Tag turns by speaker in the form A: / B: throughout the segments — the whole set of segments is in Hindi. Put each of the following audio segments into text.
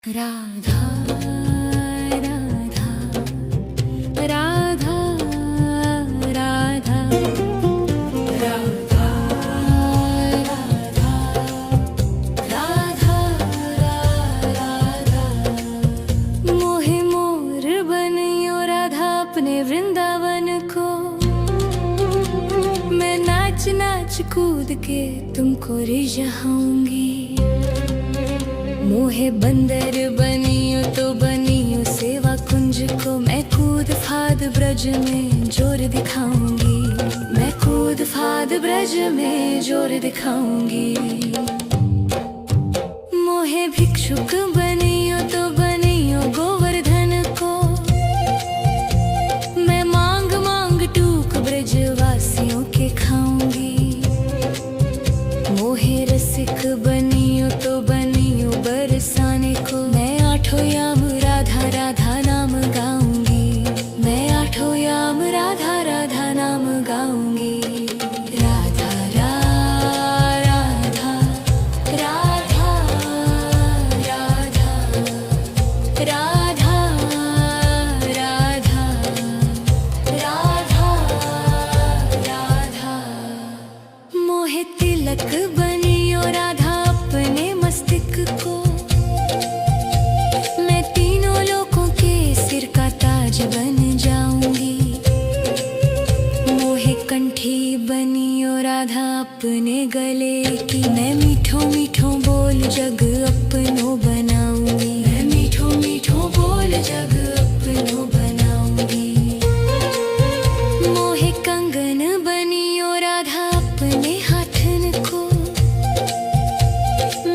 A: राधा राधा राधा राधा राधा राधा राधा मोहे मोर बनियो राधा अपने वृंदावन को। मैं नाच नाच कूद के तुमको रिझाऊंगी। मोहे बंदर बनियो तो बनियो सेवा कुंज को। मैं कूद फाद ब्रज में जोर दिखाऊंगी। मैं कूद फाद ब्रज में जोर दिखाऊंगी। मोहे भिक्षुक बनियो तो बनियो गोवर्धन को। मैं मांग मांग टूक ब्रजवासियों के खाऊंगी। मोहे रसिक बनियो तो बनियो बरसाने को। मैं आठों याम राधा राधा नाम गाऊंगी। मैं आठों याम राधा राधा नाम गाऊंगी। राधा राधा राधा राधा राधा राधा राधा राधा मोहे तिलक बनियो राधा अपने मस्तिष्क को। मैं तीनों लोगों के सिर का ताज बन जाऊंगी। मोहे कंठी बनियो राधा अपने गले की। मैं मीठो मीठो बोल जग अपनो बनाऊंगी। मैं मीठो मीठो बोल जग अपनो बनाऊंगी। मोहे कंगन बनियो राधा अपने हाथन को।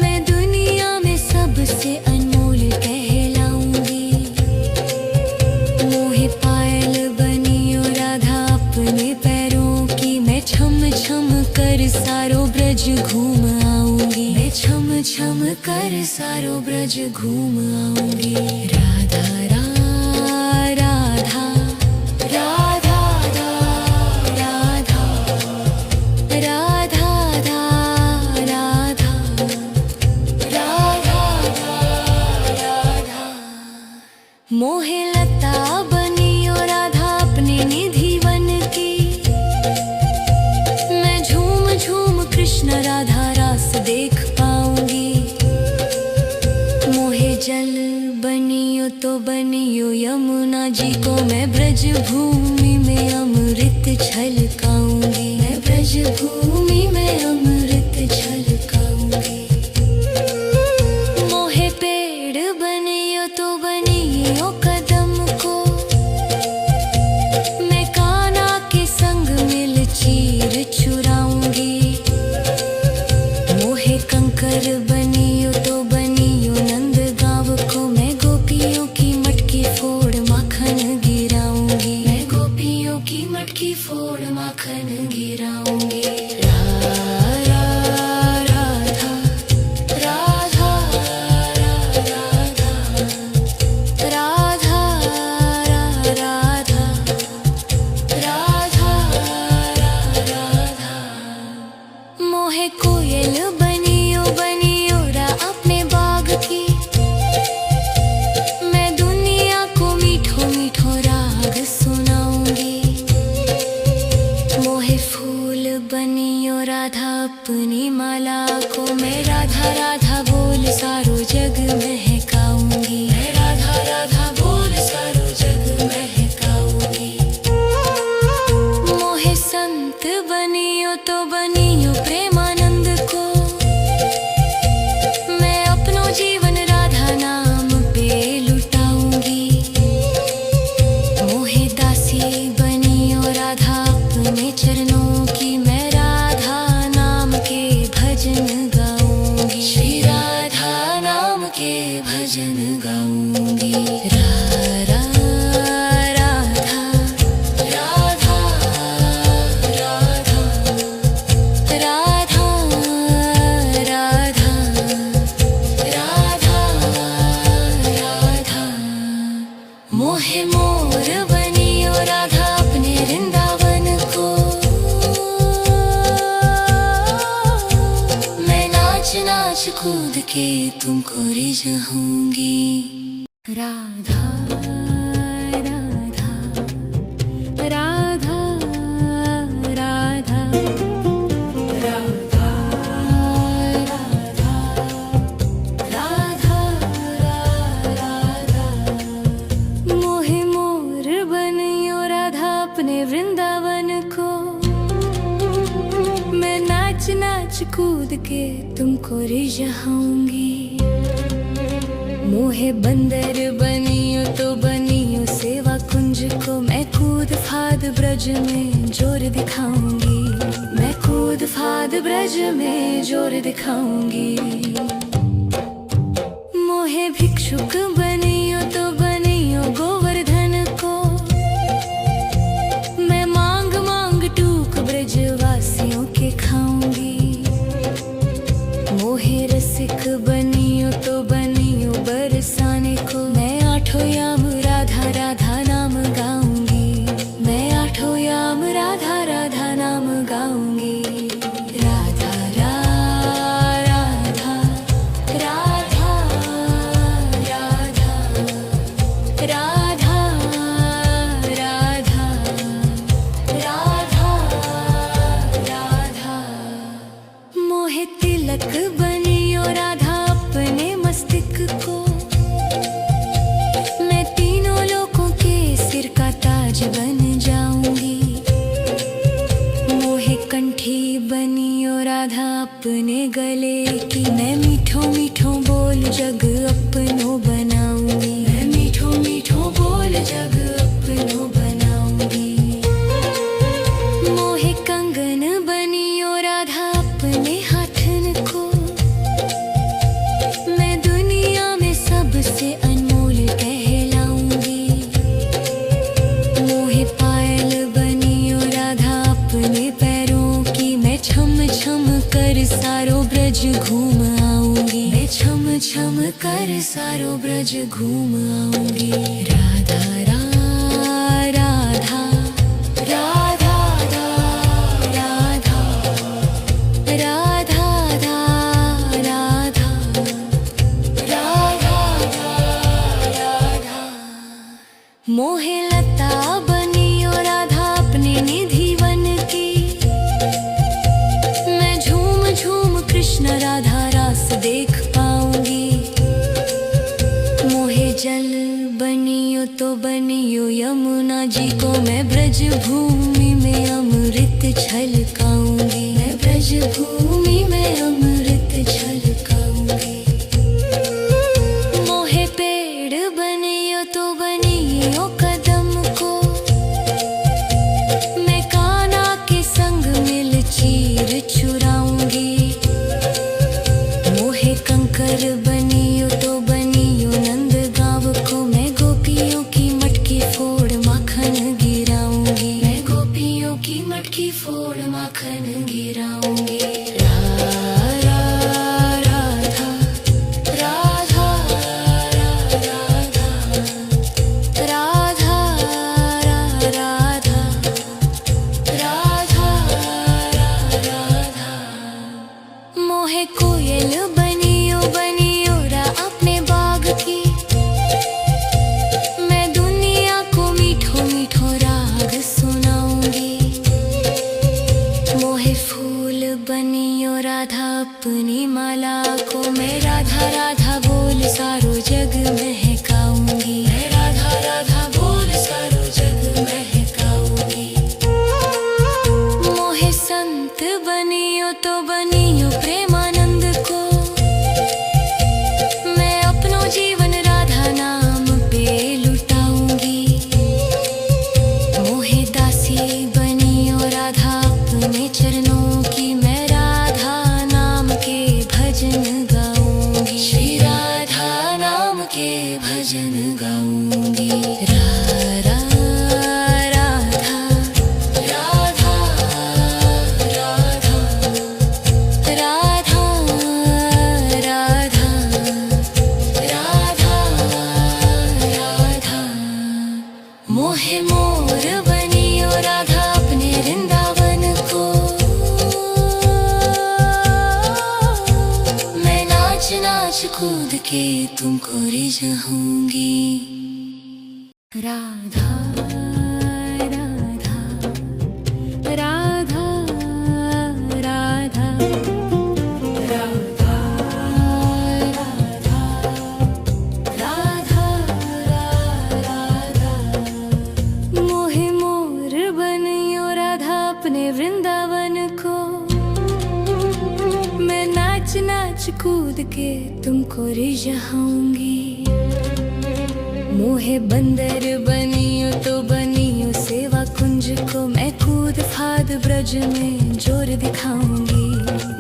A: मैं दुनिया में सबसे अनमोल कहलाऊंगी। मोहे पायल बनियो राधा अपने पैरों की। मैं छम छम कर सारो ब्रज घूम आऊंगी। मैं छम छम कर सारो ब्रज घूम आऊंगी। राधा राधा राधा राधा राधा राधा राधा राधा मोहे लता बनियो राधा अपने निधि वन की। मैं झूम झूम कृष्ण राधा रास देख पाऊंगी। मोहे जल बनियो तो बनियो यमुना जी को। मैं ब्रज भूमि में अमृत छलकाऊंगी। मैं ब्रज भूमि में अमृत छलकाऊंगी। मोहे पेड़ बनियो तो बनियो कदम को। मैं कान्हा के संग मिल चीर चुराऊंगी। मोहे कंकर बनियो तो बनियो नंद गाँव को। मैं गोपियों की मटकी फोड़ माखन गिराऊंगी। मैं गोपियों की मटकी फोड़ माखन गिराऊंगी। राधा राधा राधा राधा राधा राधा राधा मोहे कोयल बनियो बनियो रा अपने बाग की। मैं दुनिया को मीठो मीठो राग सुनाऊंगी। मोहे फूल बनियो राधा अपनी माला को। मैं राधा राधा बोल सारो जग महकाऊंगी। मैं राधा राधा बोल सारो जग महकाऊंगी। मोहे संत बनियो तो बनियो प्रेमानंद को। मैं अपनो जीवन राधा नाम पे लुटाऊंगी। मोहे दासी बनियो राधा अपने चरणों की। मैं राधा नाम के भजन गाऊंगी। श्री राधा नाम के भजन गाऊंगी। राधा राधा राधा राधा राधा राधा राधा मोहे मोर बनियो राधा अपने वृंदावन को। मैं नाच नाच कूद के तुमको रिझाऊंगी। राधा राधा राधा राधा राधा राधा राधा मोहे मोर बनियो राधा अपने वृंदावन को। मैं नाच नाच कूद के तुमको रिझाऊंगी। मोहे बंदर बनियो तो बनियो सेवा कुंज को। मैं कूद फाद ब्रज में जोर दिखाऊंगी। मैं कूद फाद ब्रज में जोर दिखाऊंगी। मोहे भिक्षुक बनियो तो बनियो गोवर्धन को। मैं मांग मांग टूक ब्रजवासियों के खाऊंगी। मोहे रसिक बनियो तो बनियो बरसाने को। मैं आठों याम राधा राधा नाम गाऊंगी। मैं आठों याम राधा राधा नाम गाऊंगी। राधा राधा राधा राधा राधा राधा राधा मोहे तिलक बनियो राधा अपने मस्तिष्क को। मैं तीनों लोगों के सिर का ताज बन जाऊंगी। मोहे कंठी बनियो राधा अपने गले की। मैं मीठो मीठो बोल जग अपनो बनाऊंगी। मैं मीठो मीठो बोल जग अपनो बनाऊंगी। मोहे कंगन बनियो राधा अपने हाथन को। मैं दुनिया में सबसे अनमोल कहलाऊंगी। मोहे पायल बनियो राधा अपने पैरों की। मैं छम छम कर सारो ब्रज घूम आऊंगी। मैं छम छम कर सारो ब्रज घूम आऊंगी। राधा राधा राधा राधा राधा राधा राधा राधा मोहे लता बनियो राधा अपने निधि वन की। मैं झूम झूम कृष्ण राधा रास देख पाऊंगी। मोहे जल बनियो तो बनियो यमुना जी को। मैं ब्रज भूमि में अमृत छलकाऊंगी। मैं ब्रज भूमि में अमृत छलकाऊंगी। मोहे पेड़ बनियो तो बनियो कदम को। मैं कान्हा के संग मिल चीर चुराऊंगी। मोहे कंकर बनियो तो बनियो नंद गांव को। मैं गोपियों की मटकी फोड़ माखन गिराऊंगी। मैं गोपियों की मटकी फोड़ माखन गिराऊंगी। राधा राधा राधा राधा राधा राधा राधा मोहे कोयल बनियो बनियो रा अपने बाग की। मैं दुनिया को मीठो मीठो राग सुनाऊंगी। मोहे फूल बनियो राधा अपनी माला को। मैं राधा राधा बोल सारो जग महकाऊंगी। मैं राधा राधा बोल सारो जग महकाऊंगी। मोहे संत बनियो तो बनियो प्रेमानंद को। मैं अपनो जीवन राधा नाम पे लुटाऊंगी। मोहे दासी बनियो राधा अपने चरणों की। मैं राधा नाम के भजन गाऊंगी। श्री राधा नाम के भजन गाऊंगी। राधा राधा राधा राधा राधा राधा राधा मोहे मोर बनियो राधा अपने वृंदावन को। मैं नाच के तुमको रिझाऊंगी। राधा राधा राधा राधा राधा राधा राधा मोहे मोर बनियो राधा अपने वृंदावन को। मैं नाच नाच कूद के तुमको रिझाऊंगी। मोहे बंदर बनियो तो बनियो सेवा कुंज को। मैं कूद फाद ब्रज में जोर दिखाऊंगी।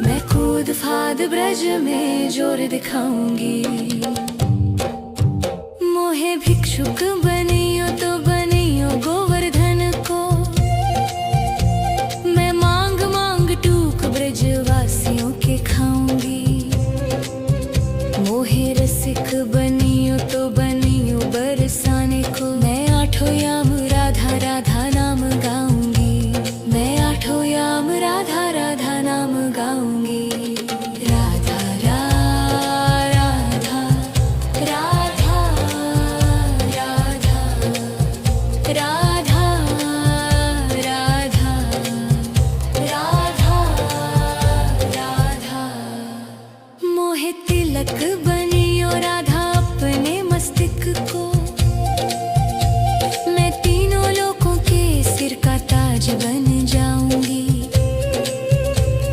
A: मैं कूद फाद ब्रज में जोर दिखाऊंगी। मोहे भिक्षुक बनियो तो बनियो गोवर्धन को। मैं मांग मांग टूक ब्रज वासियों के खाऊंगी। मोहे रसिक बनियो तो बनियो बरसाने को। मैं आठों याम राधा राधा नाम गाऊंगी। मैं आठों याम राधा राधा नाम गाऊंगी। राधा राधा राधा राधा राधा राधा राधा राधा मोहे तिलक बनियो राधा अपने मस्तिष्क को। मैं तीनों लोगों के सिर का ताज बन जाऊंगी।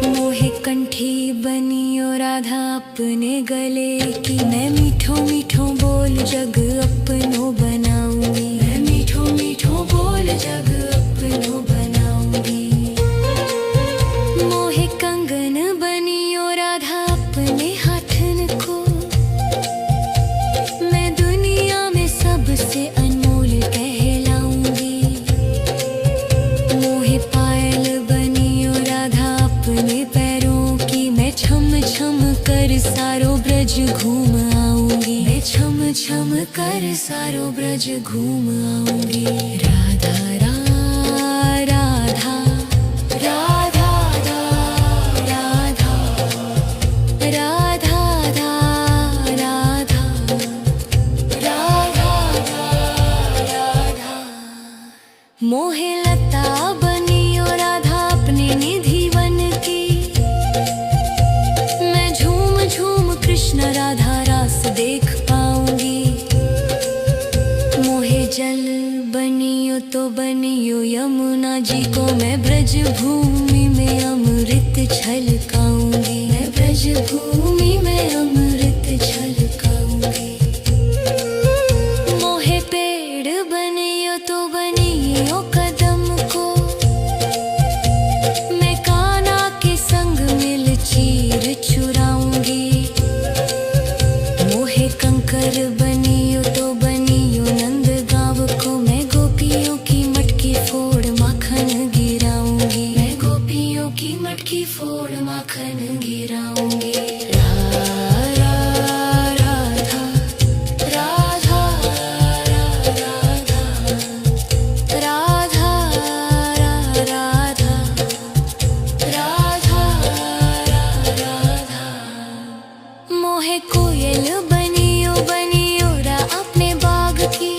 A: मोहे कंठी बनियो राधा अपने गले की। मैं मीठो मीठो बोल जग अपनो बनाऊंगी। मैं मीठो मीठो बोल जग अपनो बनाऊंगी। मोहे कंगन बनियो राधा अपने हाथन को। मैं दुनिया में सबसे अनमोल कहलाऊंगी। मोहे पायल बनियो राधा अपने पैरों की। मैं छम छम कर सारो ब्रज घूम आऊंगी। मैं छम छम कर सारो ब्रज घूम आऊंगी। राधा राधा राधा राधा राधा राधा राधा राधा मोहे लता बनियो राधा अपने निधि वन की। मैं झूम झूम कृष्ण राधा रास देख पाऊंगी। मोहे जल बनियो तो बनियो यमुना जी को। मैं ब्रज भूमि में अमृत छलकाऊंगी। मैं ब्रज भूमि में अमृत छलकाऊंगी। मोहे पेड़ बनियो तो बनियो कदम को। मैं कान्हा के संग मिल चीर चुराऊंगी। मोहे कंकर बनियो तो बनियो नंद गांव को। मैं गोपियों की मटकी फोड़ माखन गिराऊंगी। मैं गोपियों की मटकी फोड़ माखन गिराऊंगी। राधा राधा राधा राधा राधा राधा मोहे कोयल बनियो बनियो रा अपने बाग की।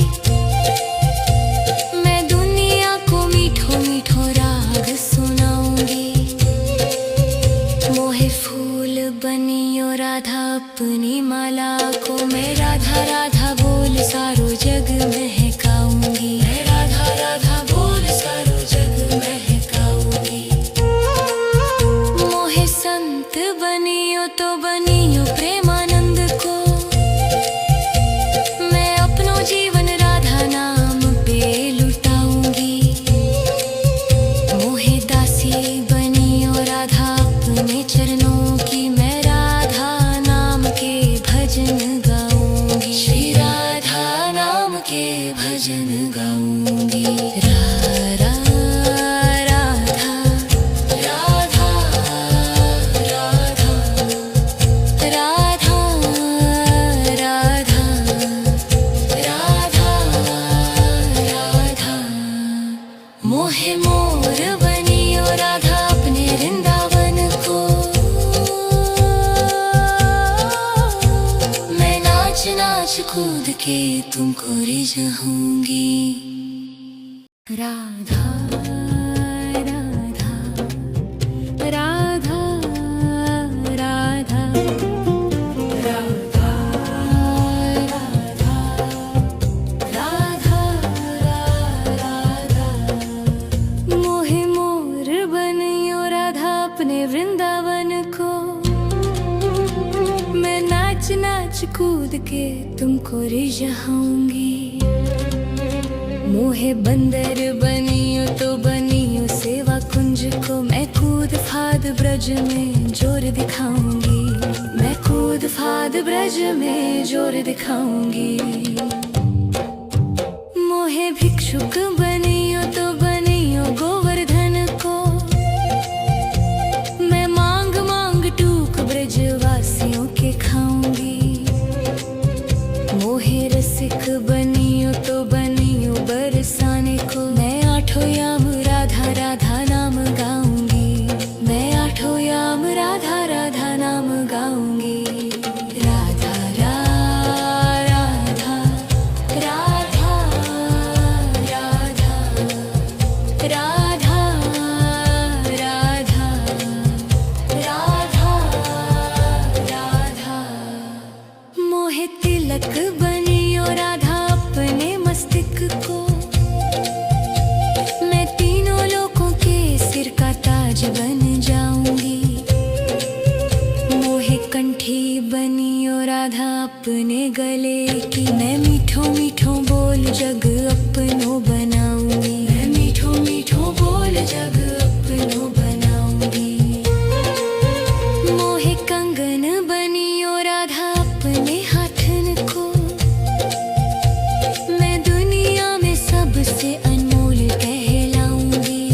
A: मैं दुनिया को मीठो मीठो राग सुनाऊंगी। मोहे फूल बनियो राधा अपनी माला को। मैं राधा राधा बोल सारो जग महकाऊंगी। मैं राधा राधा बोल सारो जग महकाऊंगी। मोहे संत बनियो तो बनियो प्रेमानंद को। मैं अपनो जीवन राधा नाम पे लुटाऊंगी। मोहे दासी बनियो राधा अपने चरणों की। मैं राधा नाम के भजन गाऊंगी। श्री राधा नाम के भजन गाऊंगी। राधा राधा राधा राधा राधा राधा राधा मोहे मोर बनियो राधा अपने वृंदावन को। मैं के तुमको रिझाऊंगी। राधा राधा राधा राधा राधा राधा राधा मोहे मोर बनियो राधा अपने वृंदावन को। मैं नाच नाच कूद के तुमको रिझाऊंगी। मोहे बंदर बनियो तो बनियो सेवा कुंज को। मैं कूद फाद ब्रज में जोर दिखाऊंगी। मैं कूद फाद ब्रज में जोर दिखाऊंगी। मोहे भिक्षुक बनियो तो बनियो गोवर्धन को। मैं मांग मांग टूक ब्रजवासियों के खाऊंगी। मोहे रसिक बनियो तो बनियो बरसाने को। मैं आठों याम राधा राधा नाम गाऊंगी। मैं आठों याम राधा राधा नाम गाऊंगी। राधा राधा राधा राधा राधा राधा राधा राधा मोहे तिलक बनियो राधा अपने मस्तिष्क को। मैं तीनों लोगों के सिर का ताज बन जाऊंगी। मोहे कंठी बनियो राधा अपने गले की। मैं मीठो मीठो बोल जग अपनो बनाऊंगी। मैं मीठो मीठो बोल जग अपनो बनाऊंगी। मोहे कंगन बनियो राधा अपने हाथन को। मैं दुनिया में सबसे अनमोल कहलाऊंगी।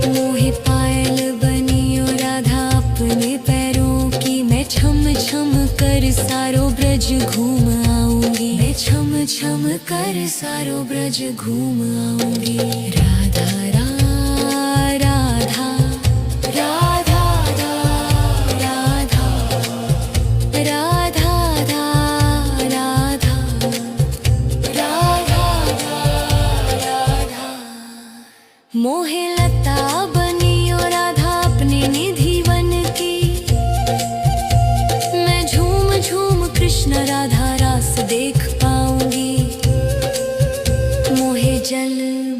A: मोहे पायल बनियो राधा अपने पैरों की। मैं छम छम कर सारो ब्रज घूम आऊंगी। मैं छम छम कर सारो ब्रज घूम आऊंगी। राधा राधा राधा राधा राधा राधा राधा राधा मोहे लता बनियो राधा अपने निधि वन की। मैं झूम झूम कृष्ण राधा रास देख पाऊंगी। मोहे जल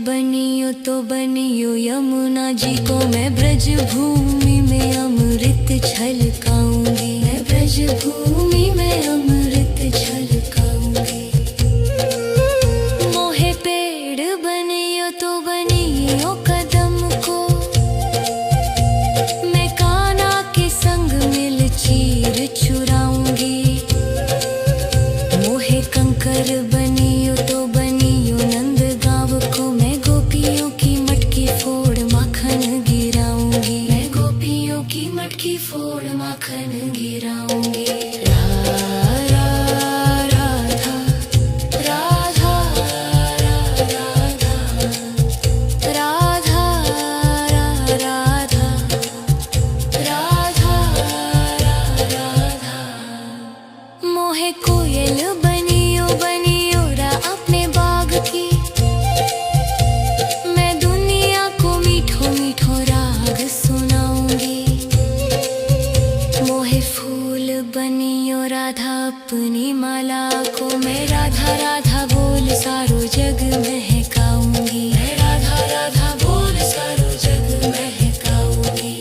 A: बनियो तो बनियो यमुना जी को। मैं ब्रज भूमि में अमृत छलकाऊंगी। मैं ब्रज भूमि में अमृत छलकाऊंगी। मोहे पेड़ बनियो तो बनियो कदम को। मैं कान्हा के संग मिल चीर चुराऊंगी। मोहे कंकर बनियो तो बनियो नंद गाँव को। मैं गोपियों की मटकी फोड़ माखन गिराऊंगी। मैं गोपियों की मटकी फोड़ माखन गिराऊंगी। राधा राधा राधा राधा राधा राधा राधा राधा मोहे कोयल बनियो बनियो रा अपने बाग की। मैं दुनिया को मीठो मीठो राग सुनाऊंगी। मोहे फूल बनियो राधा अपनी माला को। मैं राधा राधा बोल सारो जग महकाऊंगी। मैं राधा राधा बोल सारो जग महकाऊंगी।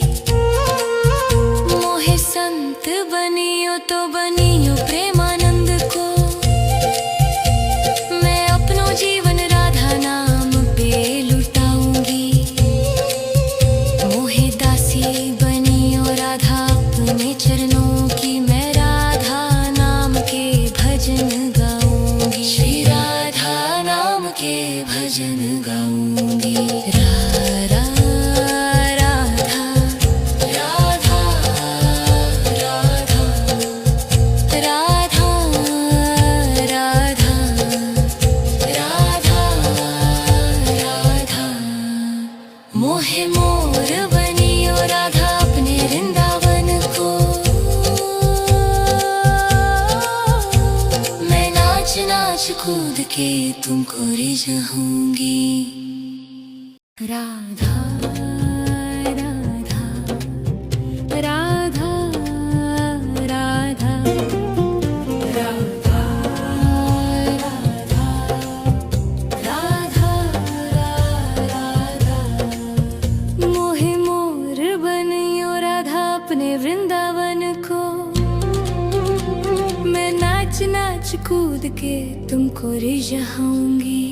A: मोहे संत बनियो तो बनियो प्रेमानंद को। मैं अपनो जीवन राधा नाम पे लुटाऊंगी। मोहे दासी बनियो राधा अपने चरणों की। मैं राधा नाम के भजन गाऊंगी। श्री राधा नाम के भजन गाऊंगी। राधा राधा राधा राधा राधा राधा राधा राधा मोहे मोर बनियो राधा अपने वृंदावन को। मैं नाच कूद के तुमको रिझाऊंगी। राधा राधा राधा राधा राधा राधा राधा मोहे मोर बनियो राधा अपने वृंदावन को। मैं नाच नाच कूद के तुमको रिझाऊंगी।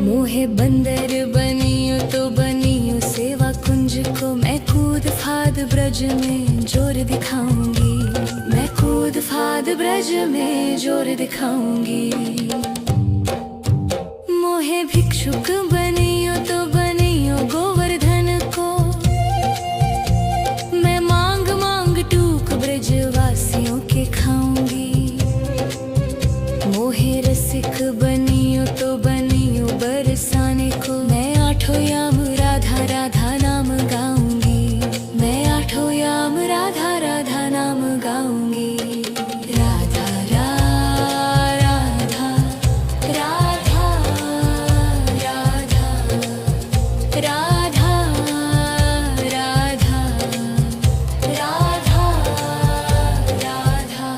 A: मोहे बंदर बनियो तो बनियो सेवा कुंज को। मैं कूद फाद ब्रज में जोर दिखाऊंगी। मैं कूद फाद ब्रज में जोर दिखाऊंगी। मोहे भिक्षुक बनियो तो बनियो गोवर्धन को। मैं मांग मांग टूक ब्रजवासियों के खाऊंगी। मोहे रसिक बनियो तो बनियो बरसाने को। मैं आठों याम राधा राधा नाम गाऊंगी। मैं आठों याम राधा राधा नाम गाऊंगी। राधा राधा राधा राधा राधा राधा राधा राधा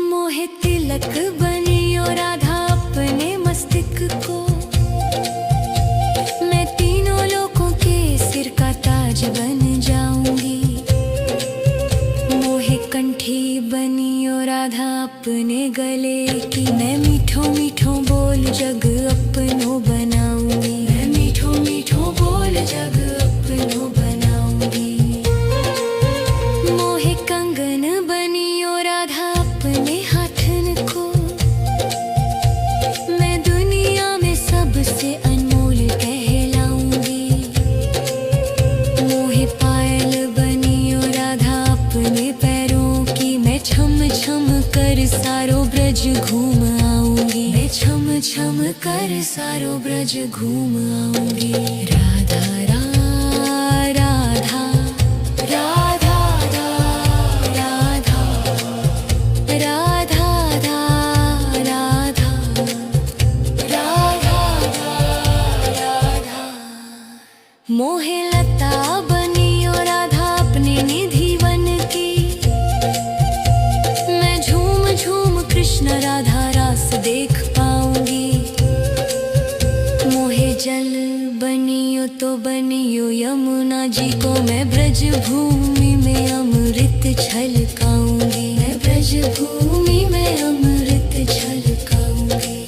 A: मोहे तिलक बनियो राधा अपने मस्तिष्क को। मैं तीनों लोगों के सिर का ताज बन जाऊंगी। मोहे कंठी बनियो राधा अपने गले की। मैं मीठो मीठो बोल जग अपनो बनाऊंगी। मैं मीठो मीठो बोल जग अपनो बनाऊंगी। मोहे कंगन बनियो राधा अपने हाथन को। मैं दुनिया में सबसे अनमोल कहलाऊंगी। मोहे पायल बनियो राधा अपने पैरों की। मैं छम छम कर सारो ब्रज घूम आऊंगी। मैं छम छम कर सारो ब्रज घूम आऊंगी। राधा राधा राधा राधा राधा राधा राधा राधा मोहे लता बनियो राधा अपने निधि वन की। मैं झूम झूम कृष्ण राधा रास देख पाऊंगी। मोहे जल बनियो तो बनियो यमुना जी को। मैं ब्रज भूमि में अमृत छलकाऊंगी। मैं ब्रज भूमि में अमृत छलकाऊंगी।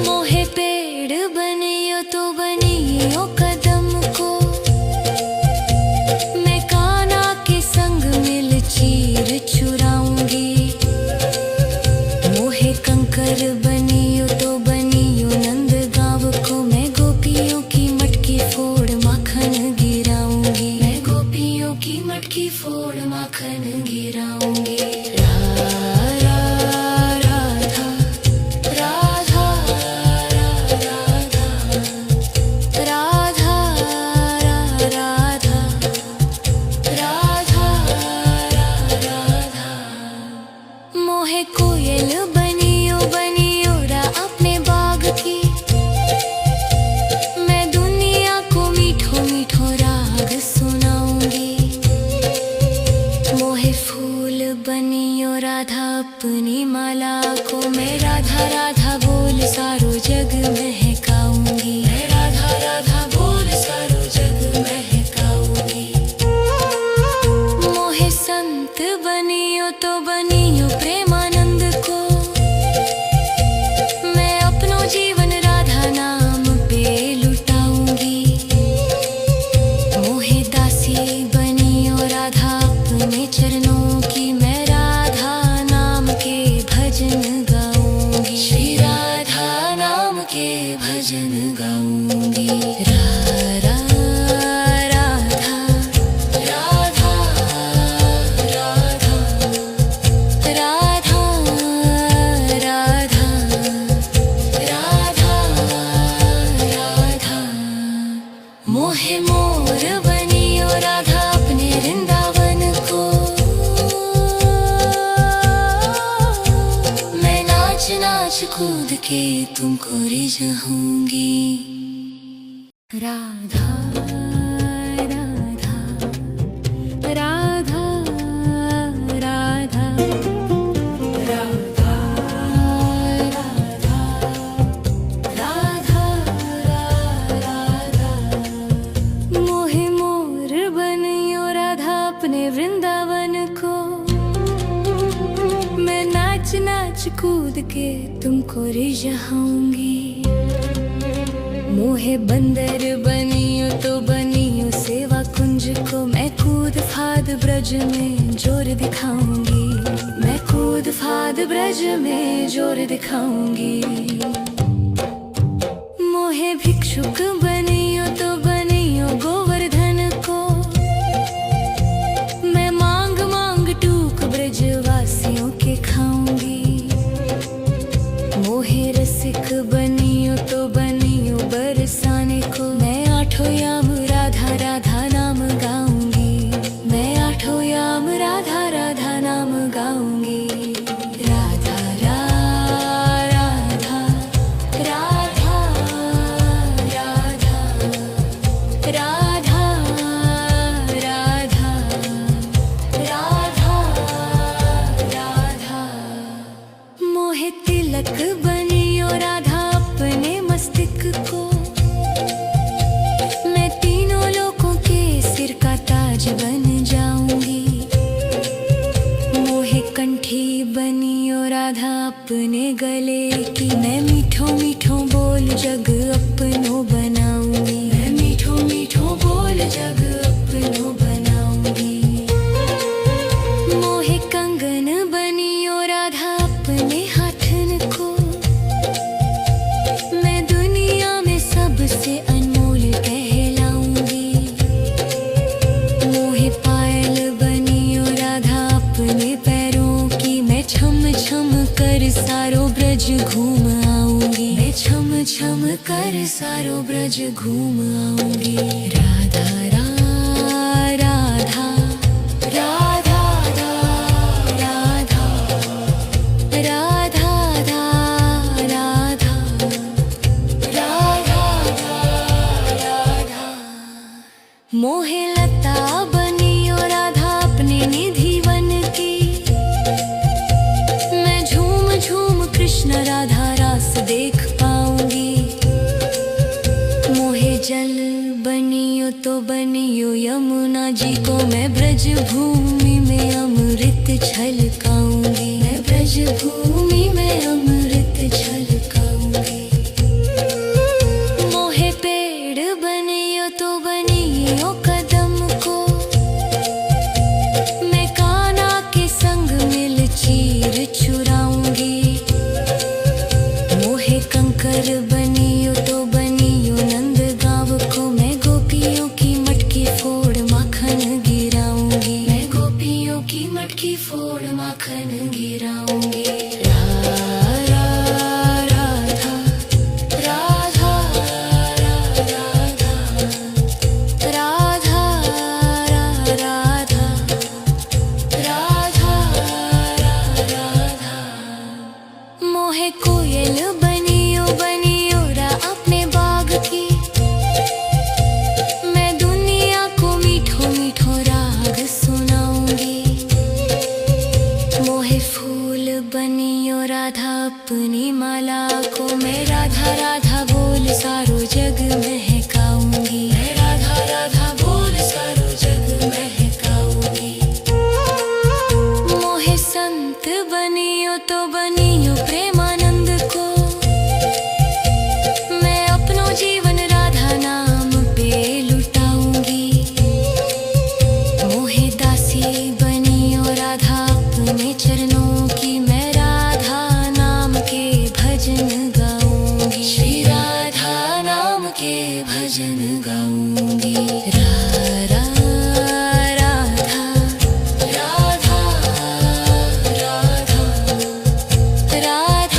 A: मोहे पेड़ बनियो तो बनियो कदम को। मैं कान्हा के संग मिल चीर चुराऊंगी। मोहे कंकर बनियो तो बनियो नंद गाँव को। मैं गोपियों की मटकी फोड़ माखन गिराऊंगी। मैं गोपियों की मटकी फोड़ माखन गिराऊंगी। राधा राधा राधा राधा राधा राधा राधा राधा मोहे कोयल बनियो बनियो रा अपने बाग की। मैं दुनिया को मीठो मीठो राग सुनाऊंगी। मोहे फूल बनियो राधा अपनी माला को। मैं राधा राधा बोल सारो जग महकाऊंगी। मैं राधा राधा बोल सारो जग महकाऊंगी। मोहे संत बनियो तो बनियो प्रेमानंद को। मैं अपनो जीवन राधा नाम पे लुटाऊंगी। मोहे दासी बनियो राधा अपने चरणों की। मैं राधा नाम के भजन गाऊंगी। श्री राधा नाम के भजन गाऊंगी। कूद के तुमको रिझाऊंगी। राधा राधा राधा राधा राधा राधा राधा मोहे मोर बनियो राधा अपने वृंदावन को। मैं नाच नाच कूद के तुमको रिझाऊंगी। मोहे बंदर बनियो तो बनियो सेवा कुंज को। मैं कूद फाद ब्रज में जोर दिखाऊंगी। मैं कूद फाद ब्रज में जोर दिखाऊंगी। मोहे भिक्षुक बनियो तो बनियो गोवर्धन को। मैं मांग मांग टूक ब्रजवासियों के खाऊंगी। मोहे रसिक बनियो तो बनियो बरसाने को। मैं आठों याम राधा राधा नाम गाऊंगी। मैं आठों याम राधा राधा नाम गाऊंगी। राधा राधा राधा राधा राधा राधा राधा राधा मोहे तिलक बनियो राधा अपने मस्तिष्क को। मैं तीनों लोगों के सिर का ताज बन जाऊंगी। मोहे कंठी बनियो राधा अपने गले की। मैं मीठो मीठो बोल जग अपनो बनाऊंगी। मैं मीठो मीठो बोल जग अपनो बनाऊंगी। मोहे कंगन बनियो राधा अपने हाथन को। मैं दुनिया में सबसे अनमोल कहलाऊंगी। मोहे पायल बनियो राधा अपने पैरों की। मैं छम छम कर सारो ब्रज घूम आऊंगी। मैं छम छम कर सारो ब्रज घूम आऊंगी। राधा राधा राधा राधा राधा राधा राधा राधा मोहे लता बनियो राधा अपने निधि वन की। मैं झूम झूम कृष्ण राधा रास देख पाऊंगी। मोहे जल बनियो तो बनियो यमुना जी को। मैं ब्रज भूमि में अमृत छलकाऊंगी। मैं ब्रज भूमि में अमृत छलकाऊंगी। मोहे पेड़ बनियो तो बनियो कदम को। मैं कान्हा के संग मिल चीर चुराऊंगी। मोहे कंकर बनियो तो बनियो नंद गांव को। मैं गोपियों की मटकी फोड़ माखन गिराऊंगी। मैं गोपियों की मटकी फोड़ माखन गिराऊंगी। राधा राधा राधा राधा राधा राधा मोहे कोयल बनियो बनियो रा अपने बाग की। मैं दुनिया को मीठो मीठो राग सुनाऊंगी। मोहे फूल बनियो राधा अपनी माला को। मैं राधा राधा बोल सारो जग महकाऊंगी। मैं राधा राधा बोल सारो जग महकाऊंगी। मोहे संत बनियो तो बनियो प्रेमानंद को। मैं अपनो जीवन राधा नाम पे लुटाऊंगी। मोहे दासी बनियो राधा अपने चरणों की। मैं राधा नाम के भजन गाऊंगी। श्री राधा नाम के भजन गाऊंगी। राधा राधा राधा राधा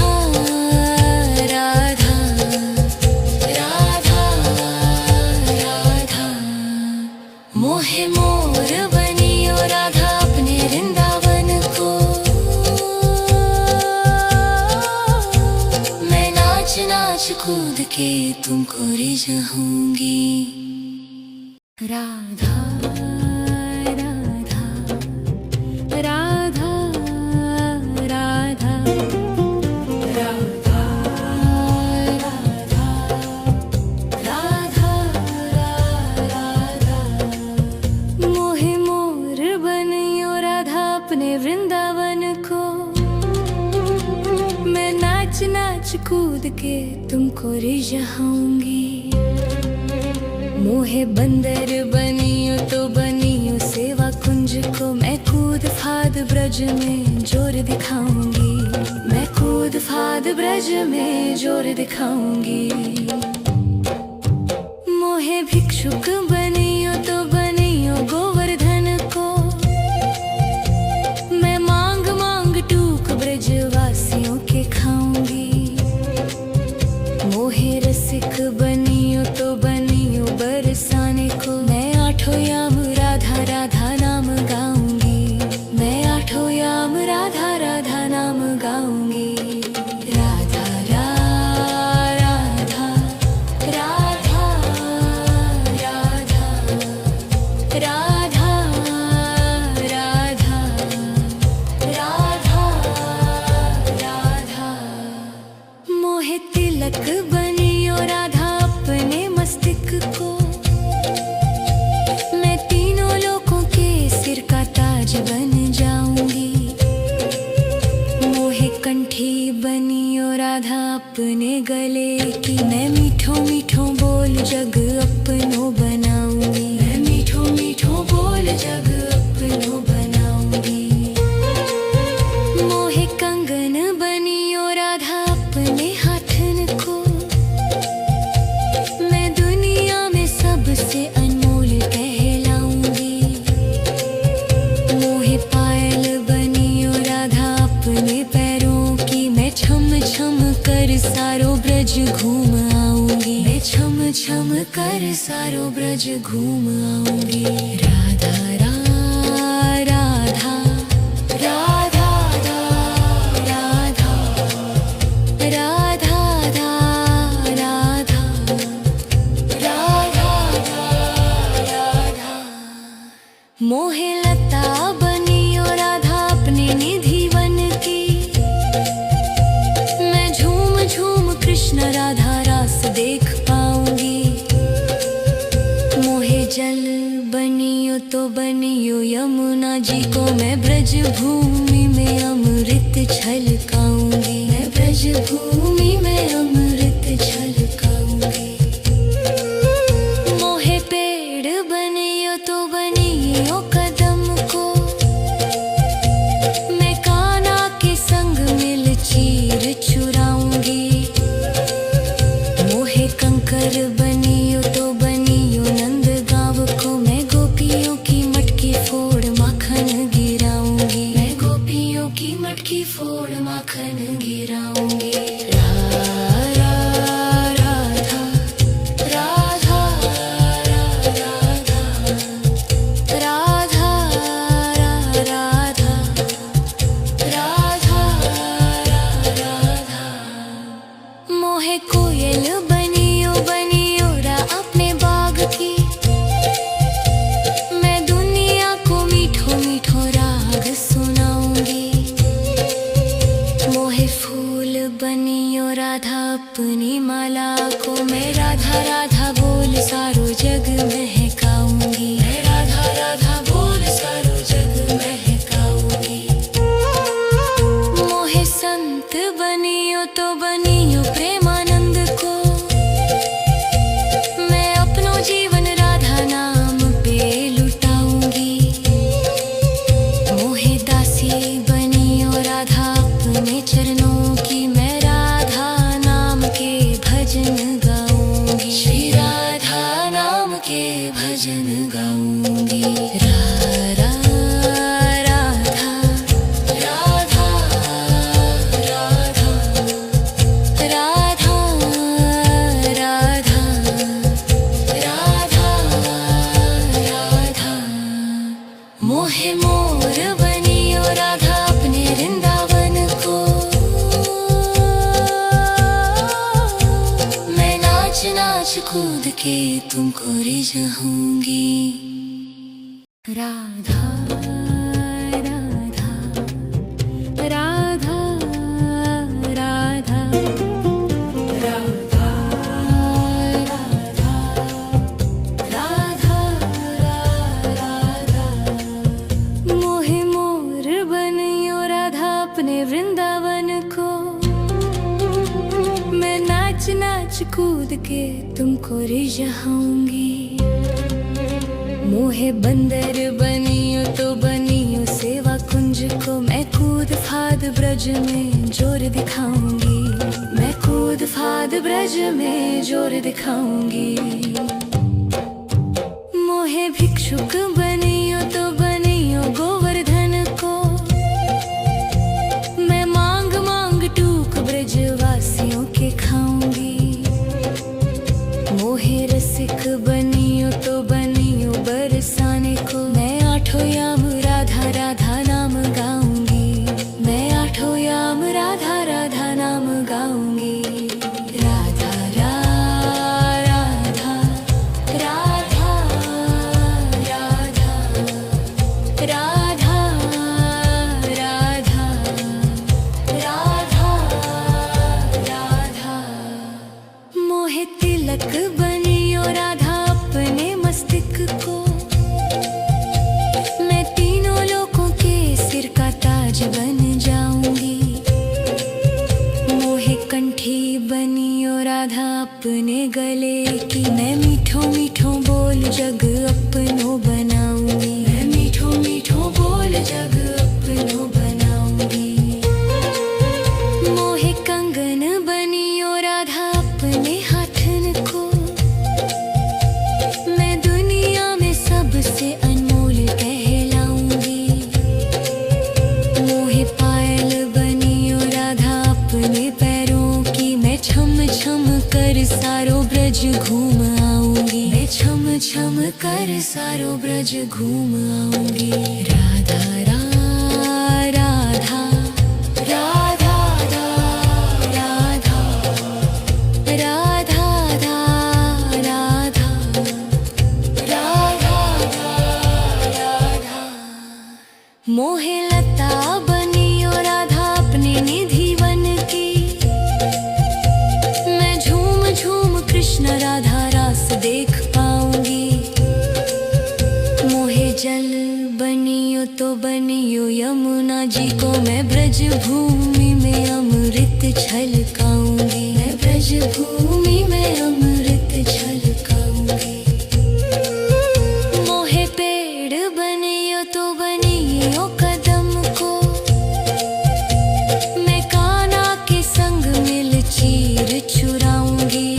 A: कूद के तुमको रिझाऊंगी। राधा राधा राधा राधा राधा राधा राधा मोहे मोर बनियो राधा अपने वृंदावन को। मैं नाच नाच कूद के तुमको रिझाऊंगी। मोहे बंदर बनियो तो बनियो सेवा कुंज को। मैं कूद फाद ब्रज में जोर दिखाऊंगी। मैं कूद फाद ब्रज में जोर दिखाऊंगी। मोहे भिक्षुक बनियो तो बनियो गोवर्धन को। मैं मांग मांग टूक ब्रजवासियों के खाऊंगी। मोहे रसिक बनियो तो बनियो बरसाने को। मैं आठों याम राधा राधा नाम गाऊंगी। मैं आठों याम राधा राधा नाम गाऊंगी। राधा राधा राधा राधा राधा राधा राधा राधा मोहे तिलक बनियो राधा अपने मस्तिष्क को। मैं तीनों लोगों के सिर का ताज बन जाऊंगी। मोहे कंठी बनियो राधा अपने गले की। मैं मीठो मीठो बोल जग अपनो बनाऊंगी। मैं मीठो मीठो बोल जग अपनो बनाऊंगी। मोहे कंगन बनियो राधा अपने हाथन को। मैं दुनिया में सबसे अनमोल कहलाऊंगी। मोहे पायल बनियो राधा अपने पैरों की। मैं छम छम कर सारो ब्रज घूम आऊंगी। मैं छम छम कर सारो ब्रज घूम आऊंगी। राधा राधा राधा राधा राधा राधा राधा राधा मोहे लता बनियो राधा अपने निधि वन की। मैं झूम झूम कृष्ण राधा रास देख पाऊंगी। मोहे जल बनियो तो बनियो यमुना जी को। मैं ब्रज भूमि में अमृत छलकाऊंगी। मैं ब्रज भूमि में अमृत छलकाऊंगी। मोहे पेड़ बनियो तो बनियो कदम को। मैं कान्हा के संग मिल चीर चुराऊंगी। मोहे कंकर बनियो तो बनियो नंद गांव को। मैं गोपियों की मटकी फोड़ माखन गिराऊंगी। मैं गोपियों की मटकी फोड़ माखन गिराऊंगी। राधा राधा राधा राधा राधा राधा राधा राधा मोहे कोयल बनियो बनियो रा अपने बाग की। मैं दुनिया को मीठो मीठो राग सुनाऊंगी। मोहे फूल बनियो राधा अपनी माला को। मैं राधा राधा बोल सारो जग महकाऊंगी। मैं राधा राधा बोल सारो जग महकाऊंगी। मोहे संत बनियो तो बनियो प्रेमानंद को। मैं अपनो जीवन राधा नाम पे लुटाऊंगी। मोहे दासी बनियो राधा अपने चरणों की। मैं राधा नाम के भजन गाऊंगी। श्री राधा नाम के भजन गाऊंगी। राधा राधा राधा राधा राधा राधा राधा राधा मोहे मोर बनियो राधा अपने वृंदावन को। के तुमको रिझाऊंगी। राधा राधा राधा राधा राधा राधा राधा मोहे मोर बनियो राधा अपने वृंदावन को। मैं नाच नाच कूद के तुमको रिझाऊंगी। मोहे बंदर बनियो तो बनियो सेवा कुंज को। मैं कूद फाद ब्रज में जोर दिखाऊंगी। मैं कूद फाद ब्रज में जोर दिखाऊंगी। मोहे भिक्षुक बनियो तो बनियो गोवर्धन को। मैं मांग मांग टूक ब्रजवासियों के खाऊंगी। मोहे रसिक बनियो तो बनियो बरसाने को। मैं आठों याम राधा राधा नाम गाऊंगी। मैं आठों याम राधा राधा नाम गाऊंगी। राधा राधा राधा राधा राधा राधा राधा राधा मोहे तिलक बनियो राधा अपने मस्तिष्क को। मैं तीनों लोगों के सिर का ताज बन जाऊंगी। मोहे कंठी बनियो राधा अपने गले की। मैं मीठो मीठो बोल जग अपनो बनाऊंगी। मैं मीठो मीठो बोल जग अपनो बनाऊंगी। मोहे कंगन बनियो राधा अपने हाथन को। मैं दुनिया में सबसे अनमोल कहलाऊंगी। मोहे पायल बनियो राधा अपने पैरों की। मैं छम छम कर सारो ब्रज घूम आऊंगी। मैं छम छम कर सारो ब्रज घूम आऊंगी। राधा राधा राधा राधा राधा राधा राधा राधा मोहे लता बनियो राधा अपने निधि वन की। मैं झूम झूम कृष्ण राधा रास देख पाऊंगी। मोहे जल बनियो तो बनियो यमुना जी को। मैं ब्रज भूमि में अमृत छलकाऊंगी। मैं ब्रज भूमि में अमृत छलकाऊंगी। मोहे पेड़ बनियो तो बनियो कदम को। मैं कान्हा के संग मिल चीर चुराऊंगी।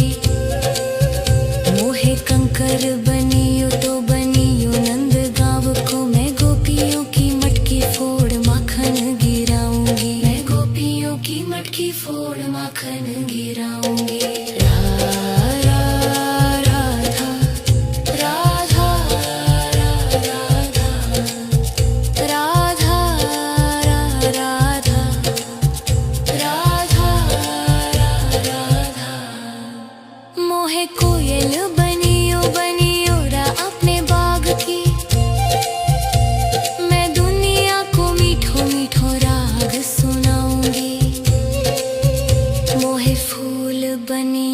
A: मोहे कंकर बनियो तो बनियो नंद गाँव को। मैं गोपियों की मटकी फोड़ माखन गिराऊंगी। मैं गोपियों की मटकी फोड़ माखन गिराऊंगी। राधा राधा राधा राधा राधा राधा राधा मोहे कोयल बनियो बनियो रा अपने बाग की। मैं दुनिया को मीठो मीठो राग सुनाऊंगी। मोहे फूल बनियो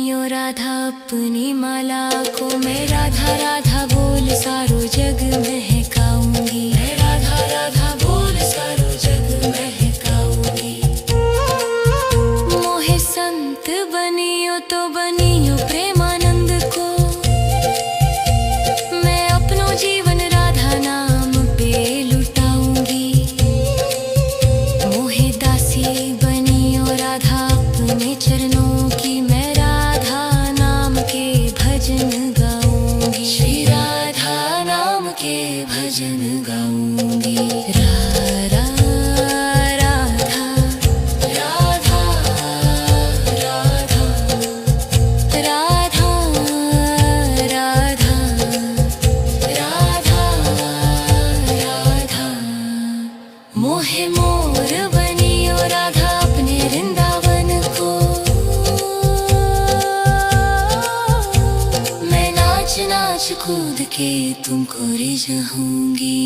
A: के तुमको रिझाऊंगी।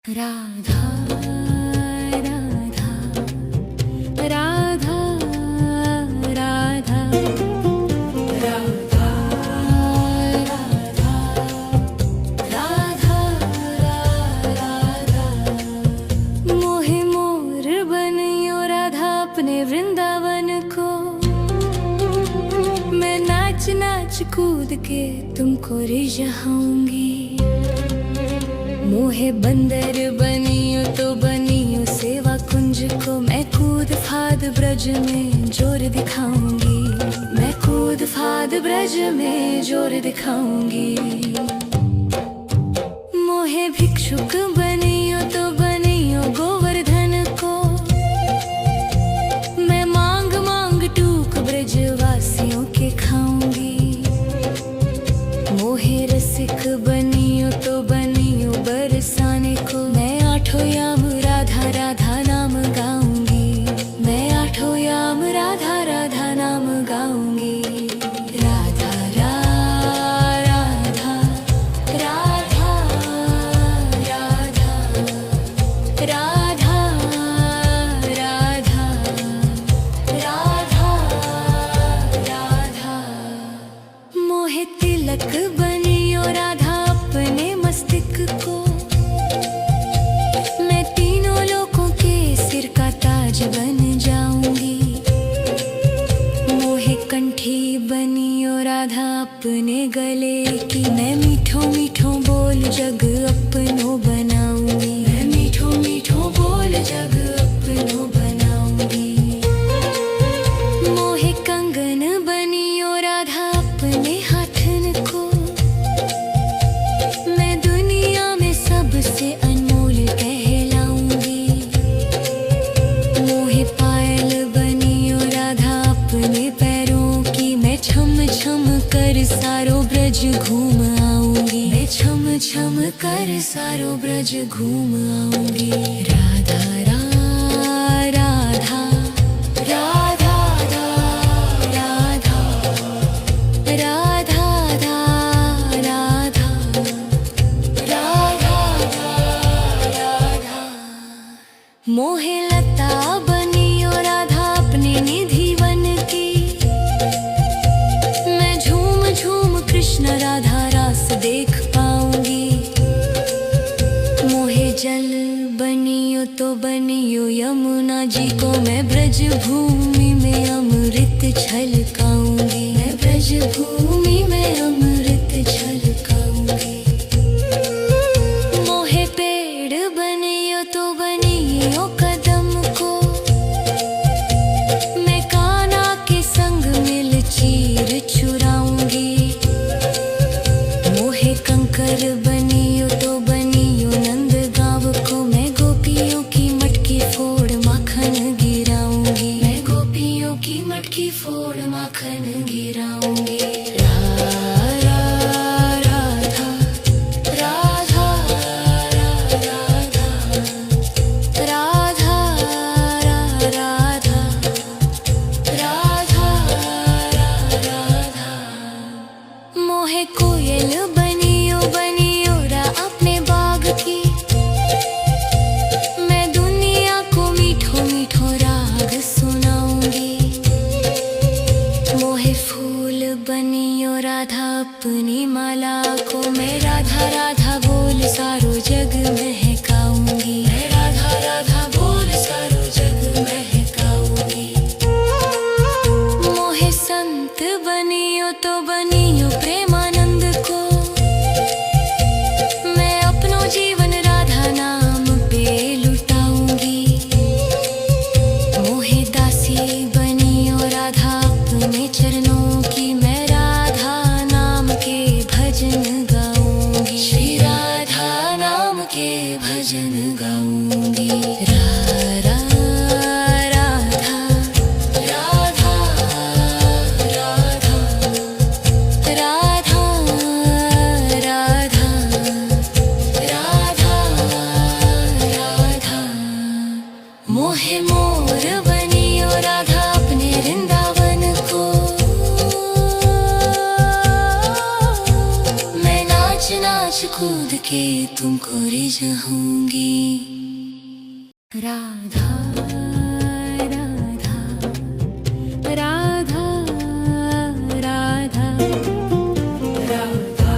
A: राधा राधा राधा राधा राधा राधा राधा राधा। मोहे मोर बनियो राधा अपने वृंदावन को, मैं नाच नाच कूद के तुमको रिझाऊंगी। मोहे बंदर बनियो तो बनियो सेवा कुंज को, मैं कूद फाद ब्रज में जोर दिखाऊंगी। मैं कूद फाद ब्रज में जोर दिखाऊंगी। मोहे भिक्षुक बनियो तो बनियो गोवर्धन को, मैं मांग मांग टूक ब्रजवासियों के खाऊंगी। मोहे रसिक बनियो तो बनियो बरसाने को, मैं आठों याम राधा राधा नाम गाऊंगी। मैं आठों याम राधा राधा नाम गाऊंगी। राधा राधा राधा राधा राधा राधा राधा राधा। मोहे तिलक बनियो राधा अपने मस्तिष्क को, मैं तीनों लोगों के सिर का ताज बन जाऊंगी। मोहे कंठी बनियो राधा अपने गले की, मैं मीठो मीठो बोल जग अपनो बनाऊंगी। मैं मीठो मीठो बोल जग अपनो बनाऊंगी। मोहे कंगन बनियो राधा अपने हाथन को, मैं दुनिया में सबसे अनमोल कहलाऊंगी। मोहे पायल बनियो राधा अपने पैरों की, मैं छम छम कर सारो ब्रज घूम आऊंगी। मैं छम छम कर सारो ब्रज घूम आऊंगी। राधा राधा राधा राधा राधा राधा राधा राधा। मोहे लता बनियो राधा अपने निधि वन की, मैं झूम झूम कृष्ण राधा रास देख पाऊंगी। मोहे जल बनियो तो बनियो यमुना जी को, मैं ब्रज भूमि में अमृत छलकाऊंगी। मैं ब्रज भूमि में अमृत छलकाऊंगी। मोहे पेड़ बनियो तो बनियो कदम को, मैं कान्हा के संग मिल चीर चुराऊंगी। मोहे कंकर बनियो तो बनियो नंद गांव को, मैं गोपियों की मटकी फोड़ माखन गिराऊंगी। मैं गोपियों की मटकी फोड़ माखन गिराऊंगी। राधा राधा राधा राधा राधा राधा। मोहे कोयल बनियो बनियो रा अपने बाग की, मैं दुनिया को मीठो मीठो राग सुनाऊंगी। मोहे फूल बनियो राधा अपनी माला को, मैं राधा राधा बोल सारो जग महकाऊंगी। मैं राधा राधा बोल सारो जग महकाऊंगी। मोहे संत बनियो तो बनियो प्रेमानंद को, मैं अपनो जीवन राधा नाम पे लुटाऊंगी। मोहे दासी बनियो राधा अपने चरणों की, मैं राधा नाम के भजन गाऊंगी। श्री राधा नाम के भजन गाऊंगी। राधा राधा राधा राधा राधा राधा राधा। मोहे मोर बनियो राधा अपने वृंदावन को, के तुमको रिझाऊंगी। राधा राधा राधा राधा राधा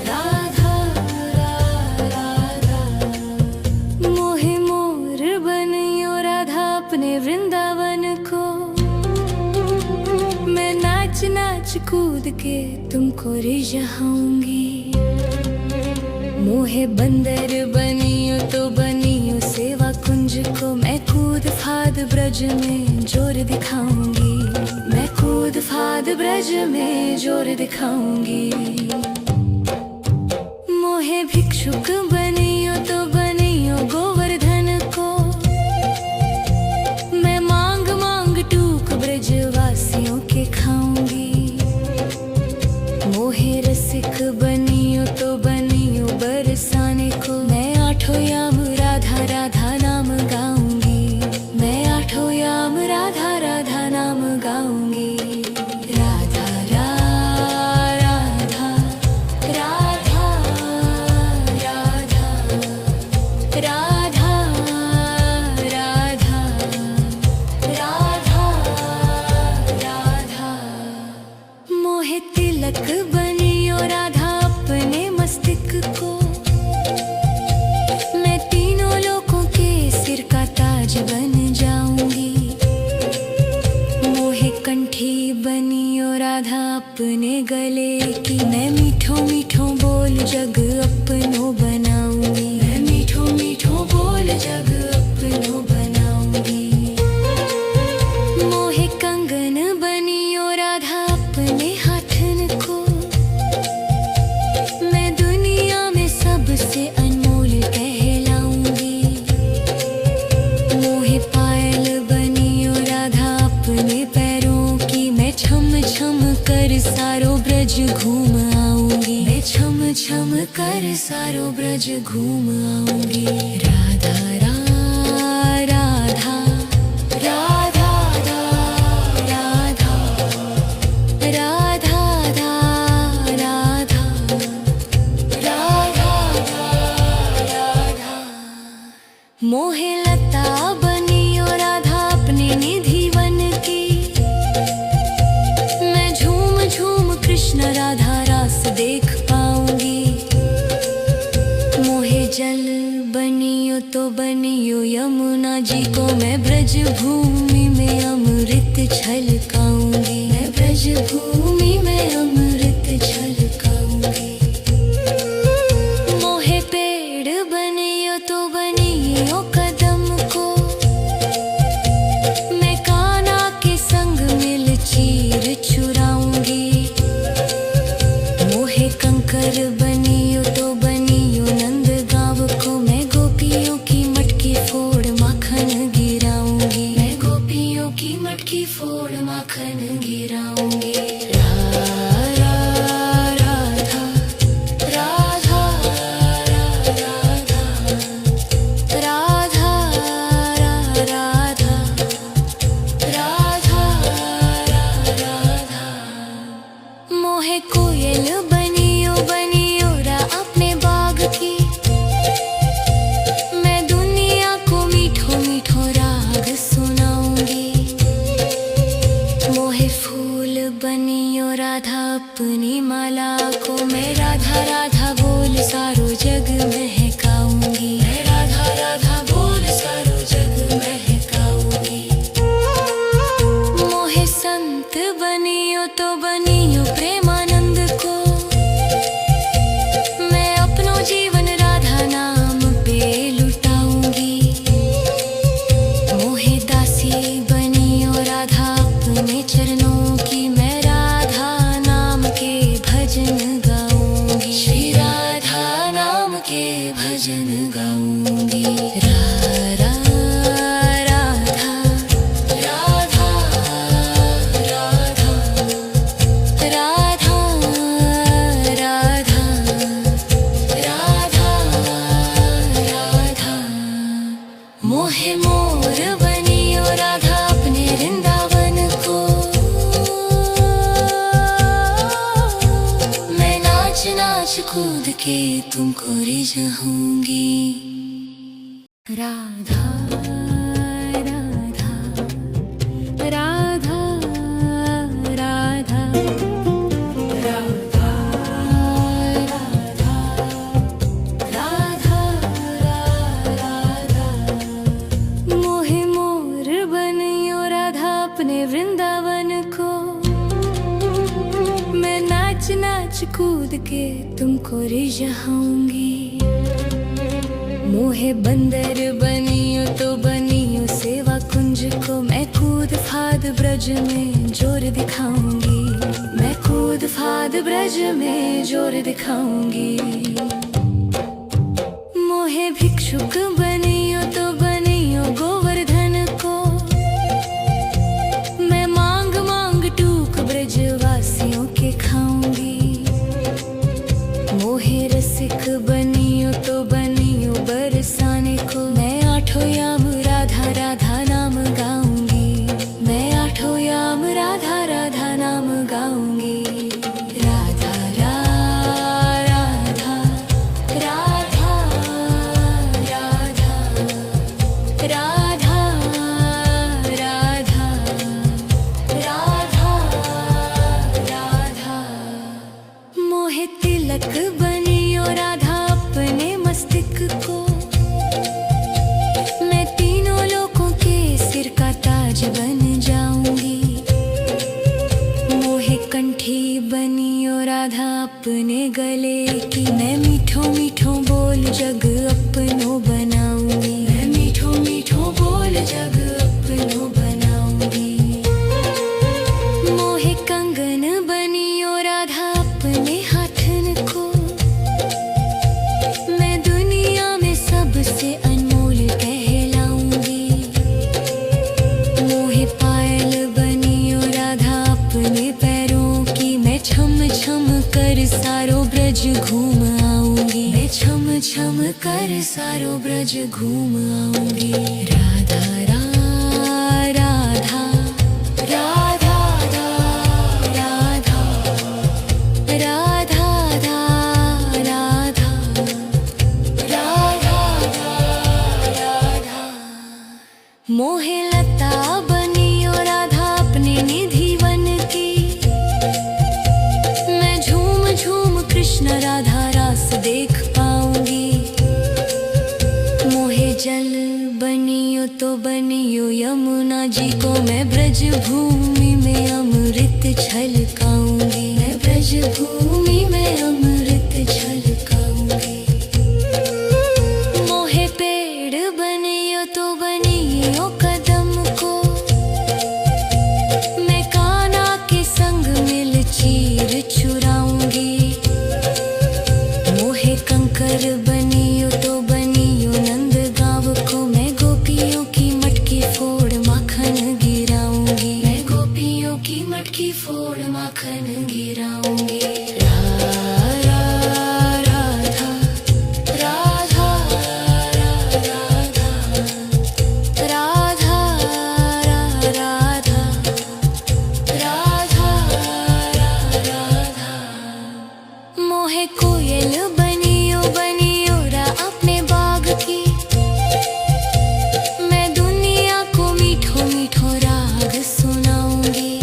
A: राधा राधा मोहे मोर बनियो राधा अपने वृंदावन को। मैं नाच नाच कूद के तुमको रिझाऊंगी। मोहे बंदर बनियो तो बनियो सेवा कुंज को। मैं कूद फाद ब्रज में जोर दिखाऊंगी। मैं कूद फाद ब्रज में जोर दिखाऊंगी। मोहे भिक्षुक बनियो तो बनियो गोवर्धन को। मैं मांग मांग टूक ब्रजवासियों के खाऊंगी। मोहे रसिक बनियो तो बनियो बरसाने को। मैं आठों याम राधा राधा नाम गाऊंगी। मैं आठों याम राधा राधा नाम गाऊंगी। राधा राधा राधा राधा राधा राधा राधा राधा मोहे तिलक बनियो राधा अपने मस्तिष्क को। मैं तीनों लोगों के सिर का ताज बन जाऊंगी। मोहे कंठी बनियो राधा अपने गले की। मैं मीठो मीठो बोल जग अपनो बनाऊंगी। मैं मीठो मीठो बोल जग अपनो बनाऊंगी। मोहे कंगन बनियो राधा अपने हाथन को। मैं दुनिया में सबसे अनमोल कहलाऊंगी। मोहे पायल बनियो राधा अपने पैरों की। मैं छम छम कर सारो ब्रज घूम आऊंगी। मैं छम छम कर सारो ब्रज घूम आऊंगी। राधा राधा राधा राधा राधा राधा राधा राधा मोहे लता बनियो राधा अपने निधि वन की। मैं झूम झूम कृष्ण राधा रास देख पाऊंगी। मोहे जल बनियो तो बनियो यमुना जी को। मैं ब्रज भूमि में अमृत छलकाऊंगी। मैं ब्रज भूमि में अमृत छलकाऊंगी। मोहे पेड़ बनियो तो बनियो कदम को। मैं कान्हा के संग मिल चीर चुराऊंगी। मोहे कंकर बनियो तो बनियो नंद गांव को। मैं गोपियों की मटकी फोड़ माखन गिराऊंगी। मैं गोपियों की मटकी फोड़ माखन गिराऊंगी। राधा राधा राधा राधा राधा राधा राधा मोहे कोयल बनियो बनियो रा अपने बाग की। मैं दुनिया को मीठो मीठो राग सुनाऊंगी। मोहे फूल बनियो राधा अपनी माला को। मैं राधा राधा बोल सारो जग महकाऊंगी। मैं राधा राधा बोल सारो जग महकाऊंगी। मोहे संत बनियो तो बनियो प्रेमानंद को। मैं अपनो जीवन राधा नाम पे लुटाऊंगी। मोहे दासी बनियो राधा अपने चरणों की। मैं राधा नाम के भजन गाऊंगी। श्री राधा नाम के भजन गाऊंगी। राधा राधा राधा राधा राधा राधा राधा राधा मोहे मोर बनियो राधा अपने वृंदावन को। मैं कूद के तुमको रिझाऊंगी। राधा राधा राधा राधा राधा राधा राधा मोहे मोर बनियो राधा अपने वृंदावन को। मैं नाच नाच कूद के तुमको रिझाऊंगी। मोहे बंदर बनियो तो बनियो सेवा कुंज को। मैं कूद फाद ब्रज में जोर दिखाऊंगी। मैं कूद फाद ब्रज में जोर दिखाऊंगी। मोहे भिक्षुक बनियो तो बनियो गोवर्धन को। मैं मांग मांग टूक ब्रजवासियों के खाऊंगी। मोहे रसिक बनियो तो बनियो बरसाने को। मैं आठों याम राधा राधा नाम गाऊंगी। मैं आठों याम राधा राधा नाम गाऊंगी। राधा राधा राधा राधा राधा राधा राधा राधा मोहे तिलक बनियो राधा अपने मस्तिष्क को। मैं तीनों लोगों के सिर का ताज बन जाऊंगी। मोहे कंठी बनियो राधा अपने गले की। मैं मीठो मीठो बोल जग अपनो बनाऊंगी। मैं मीठो मीठो बोल जग अपनो बनाऊंगी। मोहे कंगन बनियो राधा अपने हाथन को। मैं दुनिया में सबसे अनमोल कहलाऊंगी। मोहे पायल बनियो राधा अपने पैरों की। मैं छम छम कर सारो ब्रज घूम आऊंगी। मैं छम छम कर सारो ब्रज घूम आऊंगी। राधा राधा राधा राधा राधा राधा राधा राधा मोहे लता बनियो राधा अपने निधि वन की। मैं झूम झूम कृष्ण राधा रास देख पाऊंगी। मोहे जल बनियो तो बनियो यमुना जी को। मैं ब्रज भूमि में अमृत छलकाऊंगी। मैं ब्रज भूमि में अमृत छलकाऊंगी। मोहे पेड़ बनियो तो बनियो कदम को। मैं कान्हा के संग मिल चीर चुराऊंगी। मोहे कंकर बनियो तो बनियो नंद गाँव को। मैं गोपियों की मटकी फोड़ माखन गिराऊंगी। मैं गोपियों की मटकी फोड़ माखन गिराऊंगी। राधा राधा राधा राधा राधा राधा राधा मोहे कोयल बनियो बनियो रा अपने बाग की। मैं दुनिया को मीठो मीठो राग सुनाऊंगी।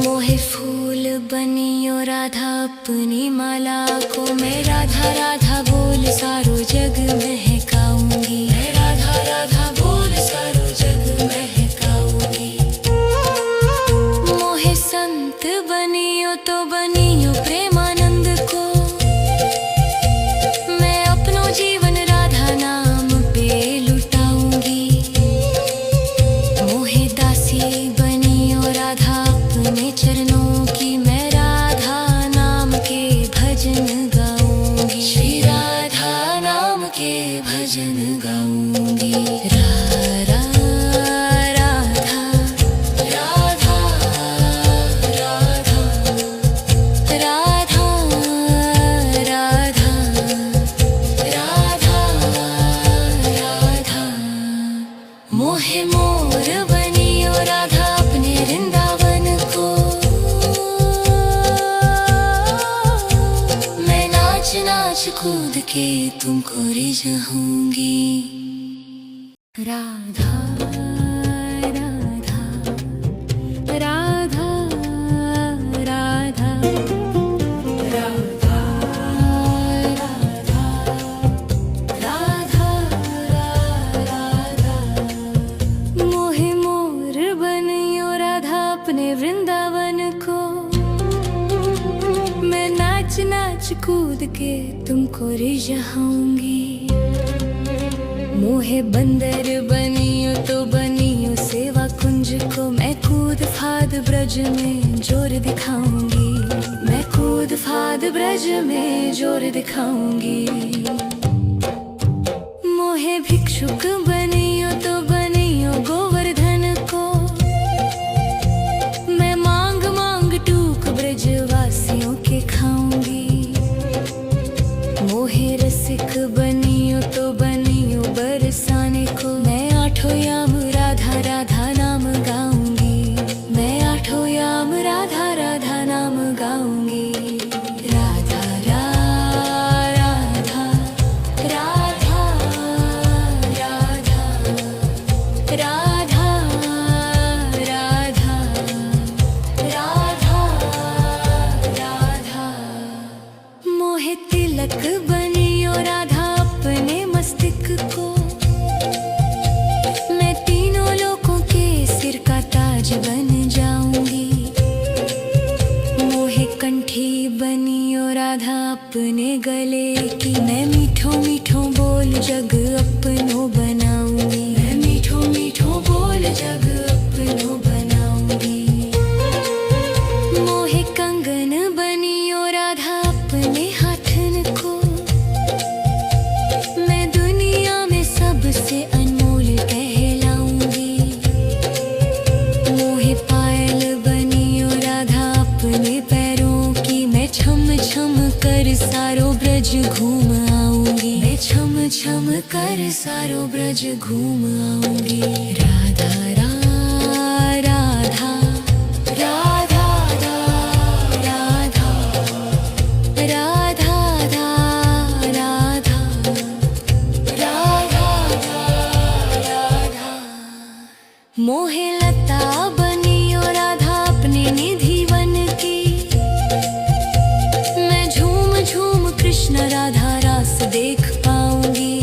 A: मोहे फूल बनियो राधा अपनी माला को। मैं राधा राधा बोल सारो जग महकाऊंगी। मैं राधा राधा बोल सारो जग महकाऊंगी। मोहे संत बनियो तो बनियो प्रेमानंद को। मैं अपनो जीवन राधा नाम पे लुटाऊंगी। मोहे दासी बनियो राधा अपने चरणों की। मैं राधा नाम के भजन गाऊंगी। श्री राधा नाम के भजन गाऊंगी। राधा राधा राधा राधा राधा राधा राधा मोहे मोर बनियो राधा अपने वृंदावन को। के तुमको रिझाऊंगी। राधा राधा राधा राधा राधा राधा राधा राधा। मोहे मोर बनियो राधा अपने वृंदावन को, मैं नाच नाच कूद के तुमको रिझाऊंगी। मोहे बंदर बनियो तो बनियो सेवा कुंज को, मैं कूद फाद ब्रज में जोर दिखाऊंगी। मैं कूद फाद ब्रज में जोर दिखाऊंगी। मोहे भिक्षुक बनियो तो बनियो गोवर्धन को, मैं मांग मांग टूक ब्रजवासियों के खाऊंगी। मोहे रसिक बनियो तो बनियो बरसाने को, मैं आठों याम राधा राधा नाम गाऊंगी। मैं आठों याम राधा राधा नाम गाऊंगी। राधा राधा राधा राधा राधा राधा राधा राधा। मोहे तिलक बनियो राधा अपने मस्तिष्क को, मैं तीनों लोगों के सिर का ताज बन जाऊंगी। मोहे कंठी बनियो राधा अपने गले की, मैं मीठो मीठो बोल जग अपनो बनाऊंगी। मैं मीठो मीठो बोल जग अपनो बनाऊंगी। मोहे कंगन बनियो राधा अपने हाथन को, मैं दुनिया में सबसे अनमोल कहलाऊंगी। मोहे पायल बनियो राधा अपने पैरों की, मैं छम छम कर सारो ब्रज घूम आऊंगी। मैं छम छम कर सारो ब्रज घूम आऊंगी। राधा राधा राधा राधा राधा राधा राधा राधा। मोहे लता बनियो राधा अपने निधि वन की, मैं झूम झूम कृष्ण राधा रास देख पाऊंगी।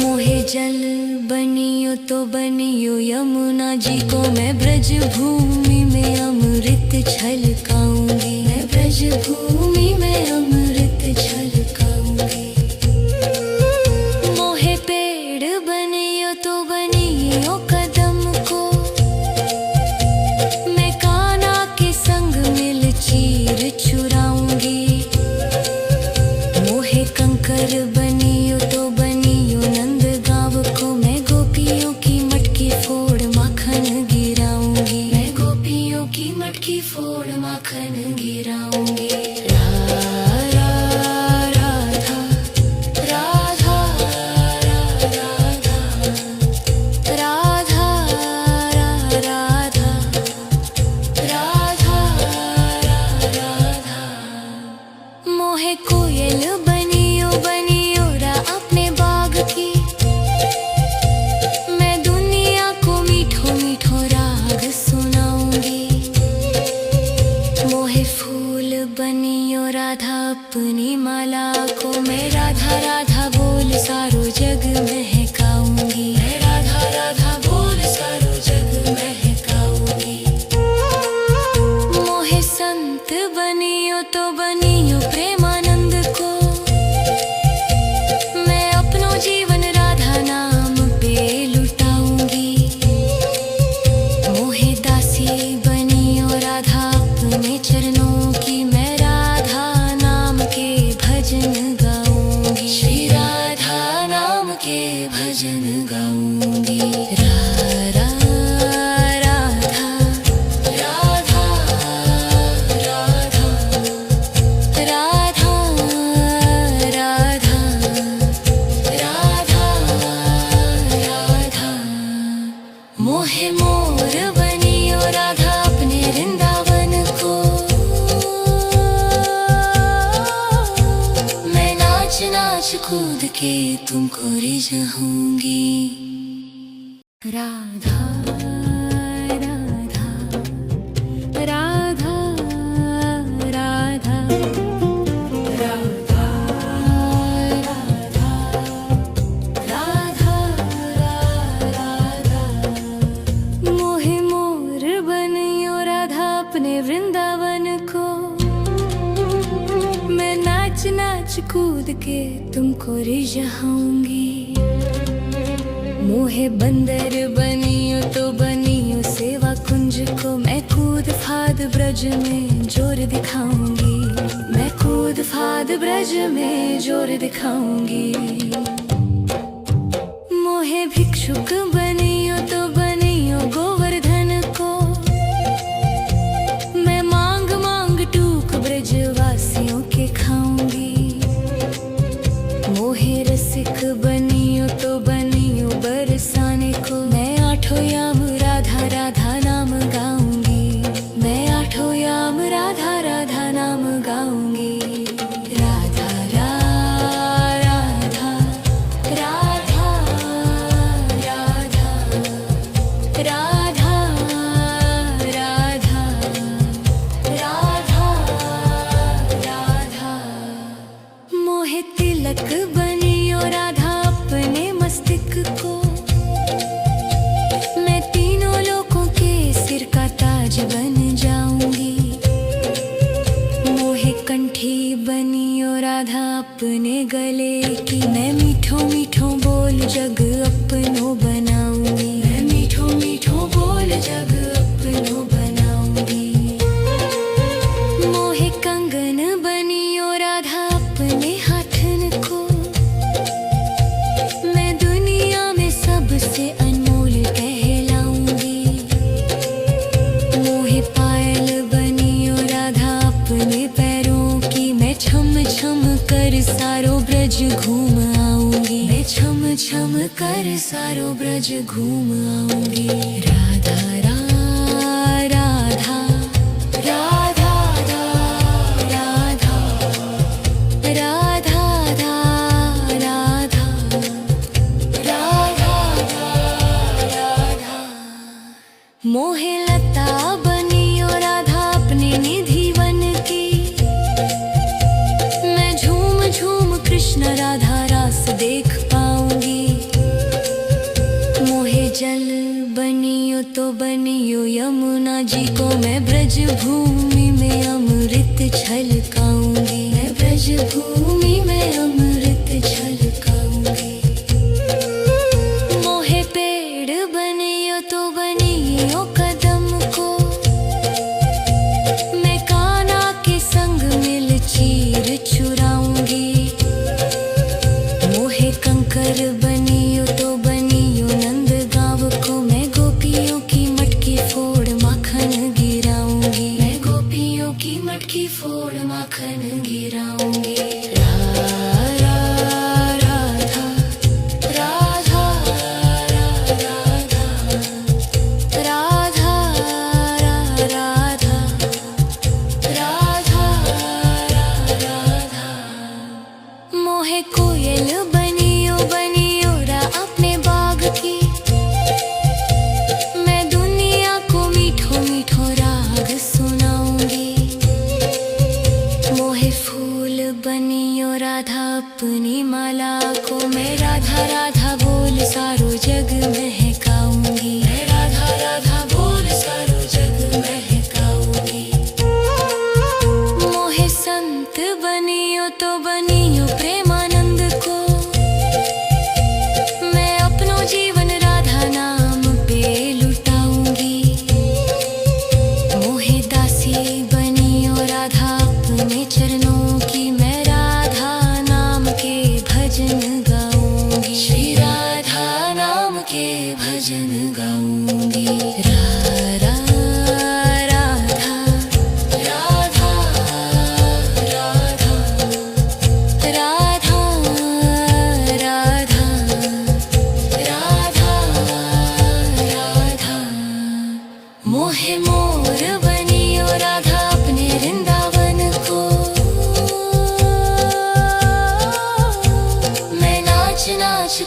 A: मोहे जल बनियो तो बनियो यमुना जी को, मैं ब्रज भूमि में अमृत छलकाऊंगी। मैं ब्रज भूमि में अमृत छलकाऊंगी। मोहे पेड़ बनियो तो बनियो कदम को, मैं कान्हा के संग मिल चीर चुराऊंगी। मोहे कंकर बनियो तो बनियो नंद गांव को, मैं गोपियों की मटकी फोड़ माखन गिराऊंगी। मैं गोपियों की मटकी फोड़ माखन गिराऊंगी। राधा राधा राधा राधा राधा राधा राधा। मोहे कोयल बनियो बनियो रा अपने बाग की, मैं दुनिया को मीठो मीठो राग सुनाऊंगी। मोहे फूल बनियो राधा अपनी माला को, मैं राधा राधा बोल सारो जग महकाऊंगी। मैं राधा राधा बोल सारो जग महकाऊंगी। मोहे संत बनियो तो बनियो प्रेमानंद को, मैं अपनो जीवन राधा नाम पे लुटाऊंगी। मोहे दासी बनियो राधा अपने चरणों की, मैं राधा नाम के भजन गाऊंगी। श्री राधा नाम के भजन गाऊंगी। राधा राधा राधा राधा राधा राधा राधा। मोहे मोर बनियो राधा अपने वृंदावन को, मैं तुमको रिझाऊंगी। राधा राधा राधा राधा राधा राधा राधा मोहे मोर बनियो राधा अपने वृंदावन को। मैं नाच नाच कूद के तुमको रिझाऊंगी। मोहे बंदर बनियो तो बनियो सेवा कुंज को। मैं कूद फाद ब्रज में जोर दिखाऊंगी। मैं कूद फाद ब्रज में जोर दिखाऊंगी। मोहे भिक्षुक बनियो तो बनियो गोवर्धन को। मैं मांग मांग टूक ब्रजवासियों के खाऊंगी। मोहे रसिक बनियो तो बनियो बरसाने को। मैं आठों याम राधा राधा नाम गाऊंगी। मैं आठों याम राधा राधा नाम गाऊंगी। राधा राधा राधा राधा राधा राधा राधा राधा मोहे तिलक बनियो राधा अपने मस्तिष्क को। मैं तीनों लोगों के सिर का ताज बन जाऊंगी। मोहे कंठी बनियो राधा अपने गले की। मैं मीठो मीठो बोल जग अपनो बनाऊंगी। मैं मीठो मीठो बोल जग अपनो बनाऊंगी। मोहे कंगन बनियो राधा अपने हाथन को। मैं दुनिया में सबसे अनमोल कहलाऊंगी। मोहे पायल बनियो राधा अपने पैरों की। मैं छम छम कर सारो ब्रज घूम आऊंगी। मैं छम छम कर सारो ब्रज घूम आऊंगी। राधा राधा राधा राधा राधा राधा राधा राधा मोहे लता बनियो राधा अपने निधि वन की। मैं झूम झूम कृष्ण राधा रास देख पाऊंगी। मोहे जल बनियो तो बनियो यमुना जी को। मैं ब्रज भूमि में अमृत छलकाऊंगी। मैं ब्रज भूमि में अमृत छलकाऊंगी। मोहे पेड़ बनियो तो बनियो कदम को। मैं कान्हा के संग मिल चीर चुराऊंगी। मोहे कंकर बनियो तो बनियो नंद गाँव को। मैं गोपियों की मटकी फोड़ माखन गिराऊंगी। मैं गोपियों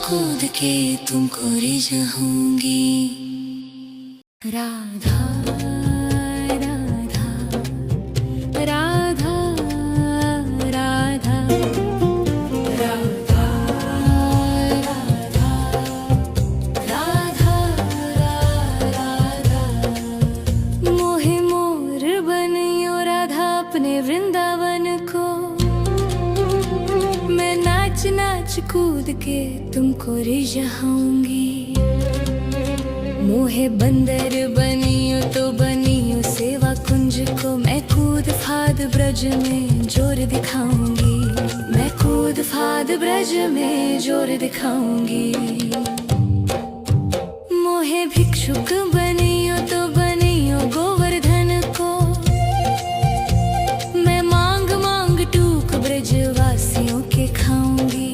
A: कूद के तुमको रिझाऊंगी। राधा राधा राधा राधा राधा राधा राधा मोहे मोर बनियो राधा अपने वृंदावन को। मैं नाच नाच कूद के तुमको रिझाऊंगी। मोहे बंदर बनियो तो बनियो सेवा कुंज को। मैं कूद फाद ब्रज में जोर दिखाऊंगी। मैं कूद फाद ब्रज में जोर दिखाऊंगी। मोहे भिक्षुक बनियो तो बनियो गोवर्धन को। मैं मांग मांग टूक ब्रजवासियों के खाऊंगी।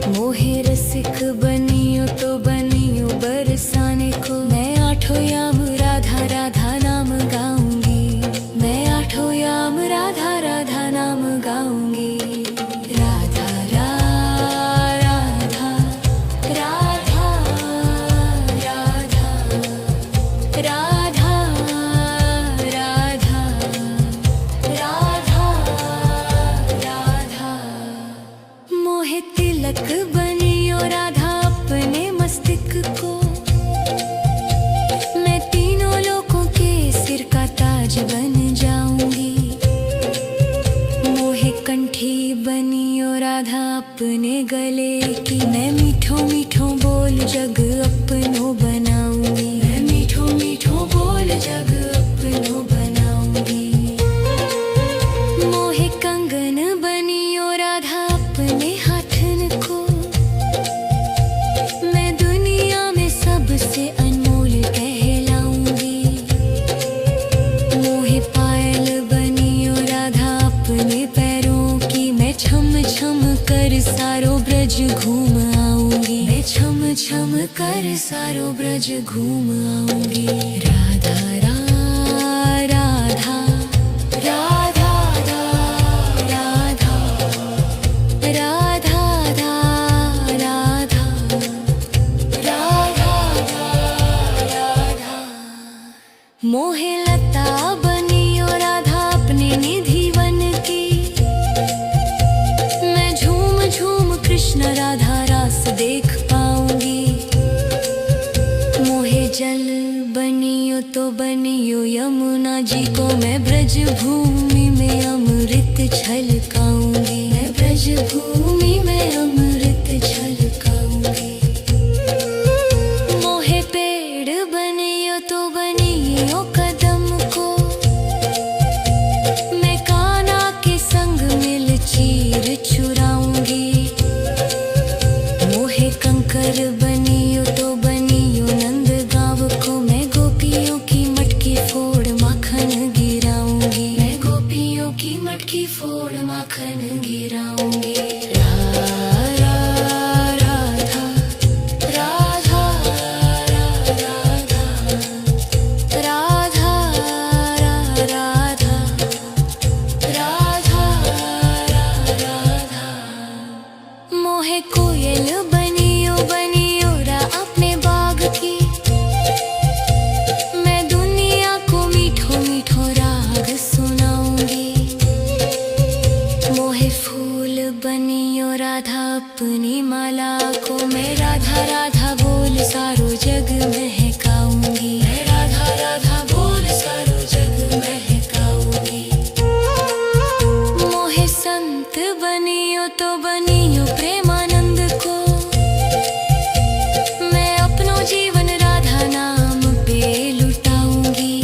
A: मोहे रसिक बनियो तो बनियो बरसाने को। मैं आठों याम राधा राधा नाम गाऊंगी। मैं आठों याम राधा राधा नाम गाऊंगी। राधा राधा राधा राधा राधा राधा राधा राधा मोहे तिलक बनियो राधा अपने मस्तिष्क को। मैं तीनों लोगों के सिर का ताज बन जाऊंगी। मोहे कंठी बनियो राधा अपने गले की। मैं मीठो मीठो बोल जग अपनो बनाऊंगी। मैं मीठो मीठो बोल जग अपनो बनाऊंगी। मोहे कंगन बनियो राधा अपने हाथन को। मैं दुनिया में सबसे अनमोल कहलाऊंगी। मोहे पायल बनियो राधा अपने पैरों की। मैं छम छम कर सारो ब्रज घूम आऊंगी। मैं छम छम कर सारो ब्रज घूम आऊंगी। राधा राधा राधा राधा राधा राधा राधा राधा मोहे लता बनियो राधा अपने निधि वन की। मैं झूम झूम कृष्ण राधा रास देख पाऊंगी। मोहे जल बनियो तो बनियो यमुना जी को। मैं ब्रज भूमि में अमृत छलकाऊंगी। मैं ब्रज भूमि में अमृत छलकाऊंगी। मोहे पेड़ बनियो तो बनियो कदम को। मैं कान्हा के संग मिल चीर चुराऊंगी। मोहे कंकर बनियो तो बनियो नंद गाँव को। मैं गोपियों की मटकी फोड़ माखन गिराऊंगी। मैं गोपियों की मटकी फोड़ माखन गिराऊंगी। राधा राधा राधा राधा राधा राधा राधा मोहे कोयल बनियो बनियो रा अपने बाग की। मैं दुनिया को मीठो मीठो राग सुनाऊंगी। मोहे फूल बनियो राधा अपनी माला को। मैं राधा राधा बोल सारो जग महकाऊंगी। मैं राधा राधा बोल सारो जग महकाऊंगी। मोहे संत बनियो तो बनियो प्रेमानंद को। मैं अपनो जीवन राधा नाम पे लुटाऊंगी।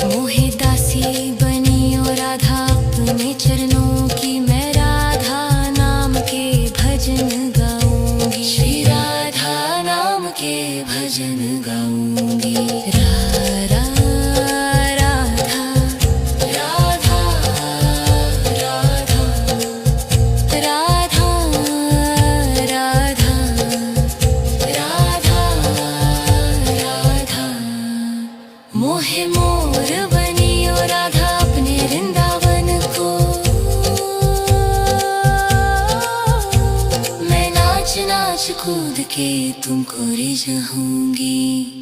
A: मोहे दासी बनियो राधा अपने चरणों की। मैं राधा नाम के भजन गाऊंगी। श्री राधा नाम के भजन गाऊंगी। राधा राधा राधा राधा राधा राधा राधा मोहे मोर बनियो राधा अपने वृंदावन को। नाच नाच कूद के तुमको रिझाऊंगी।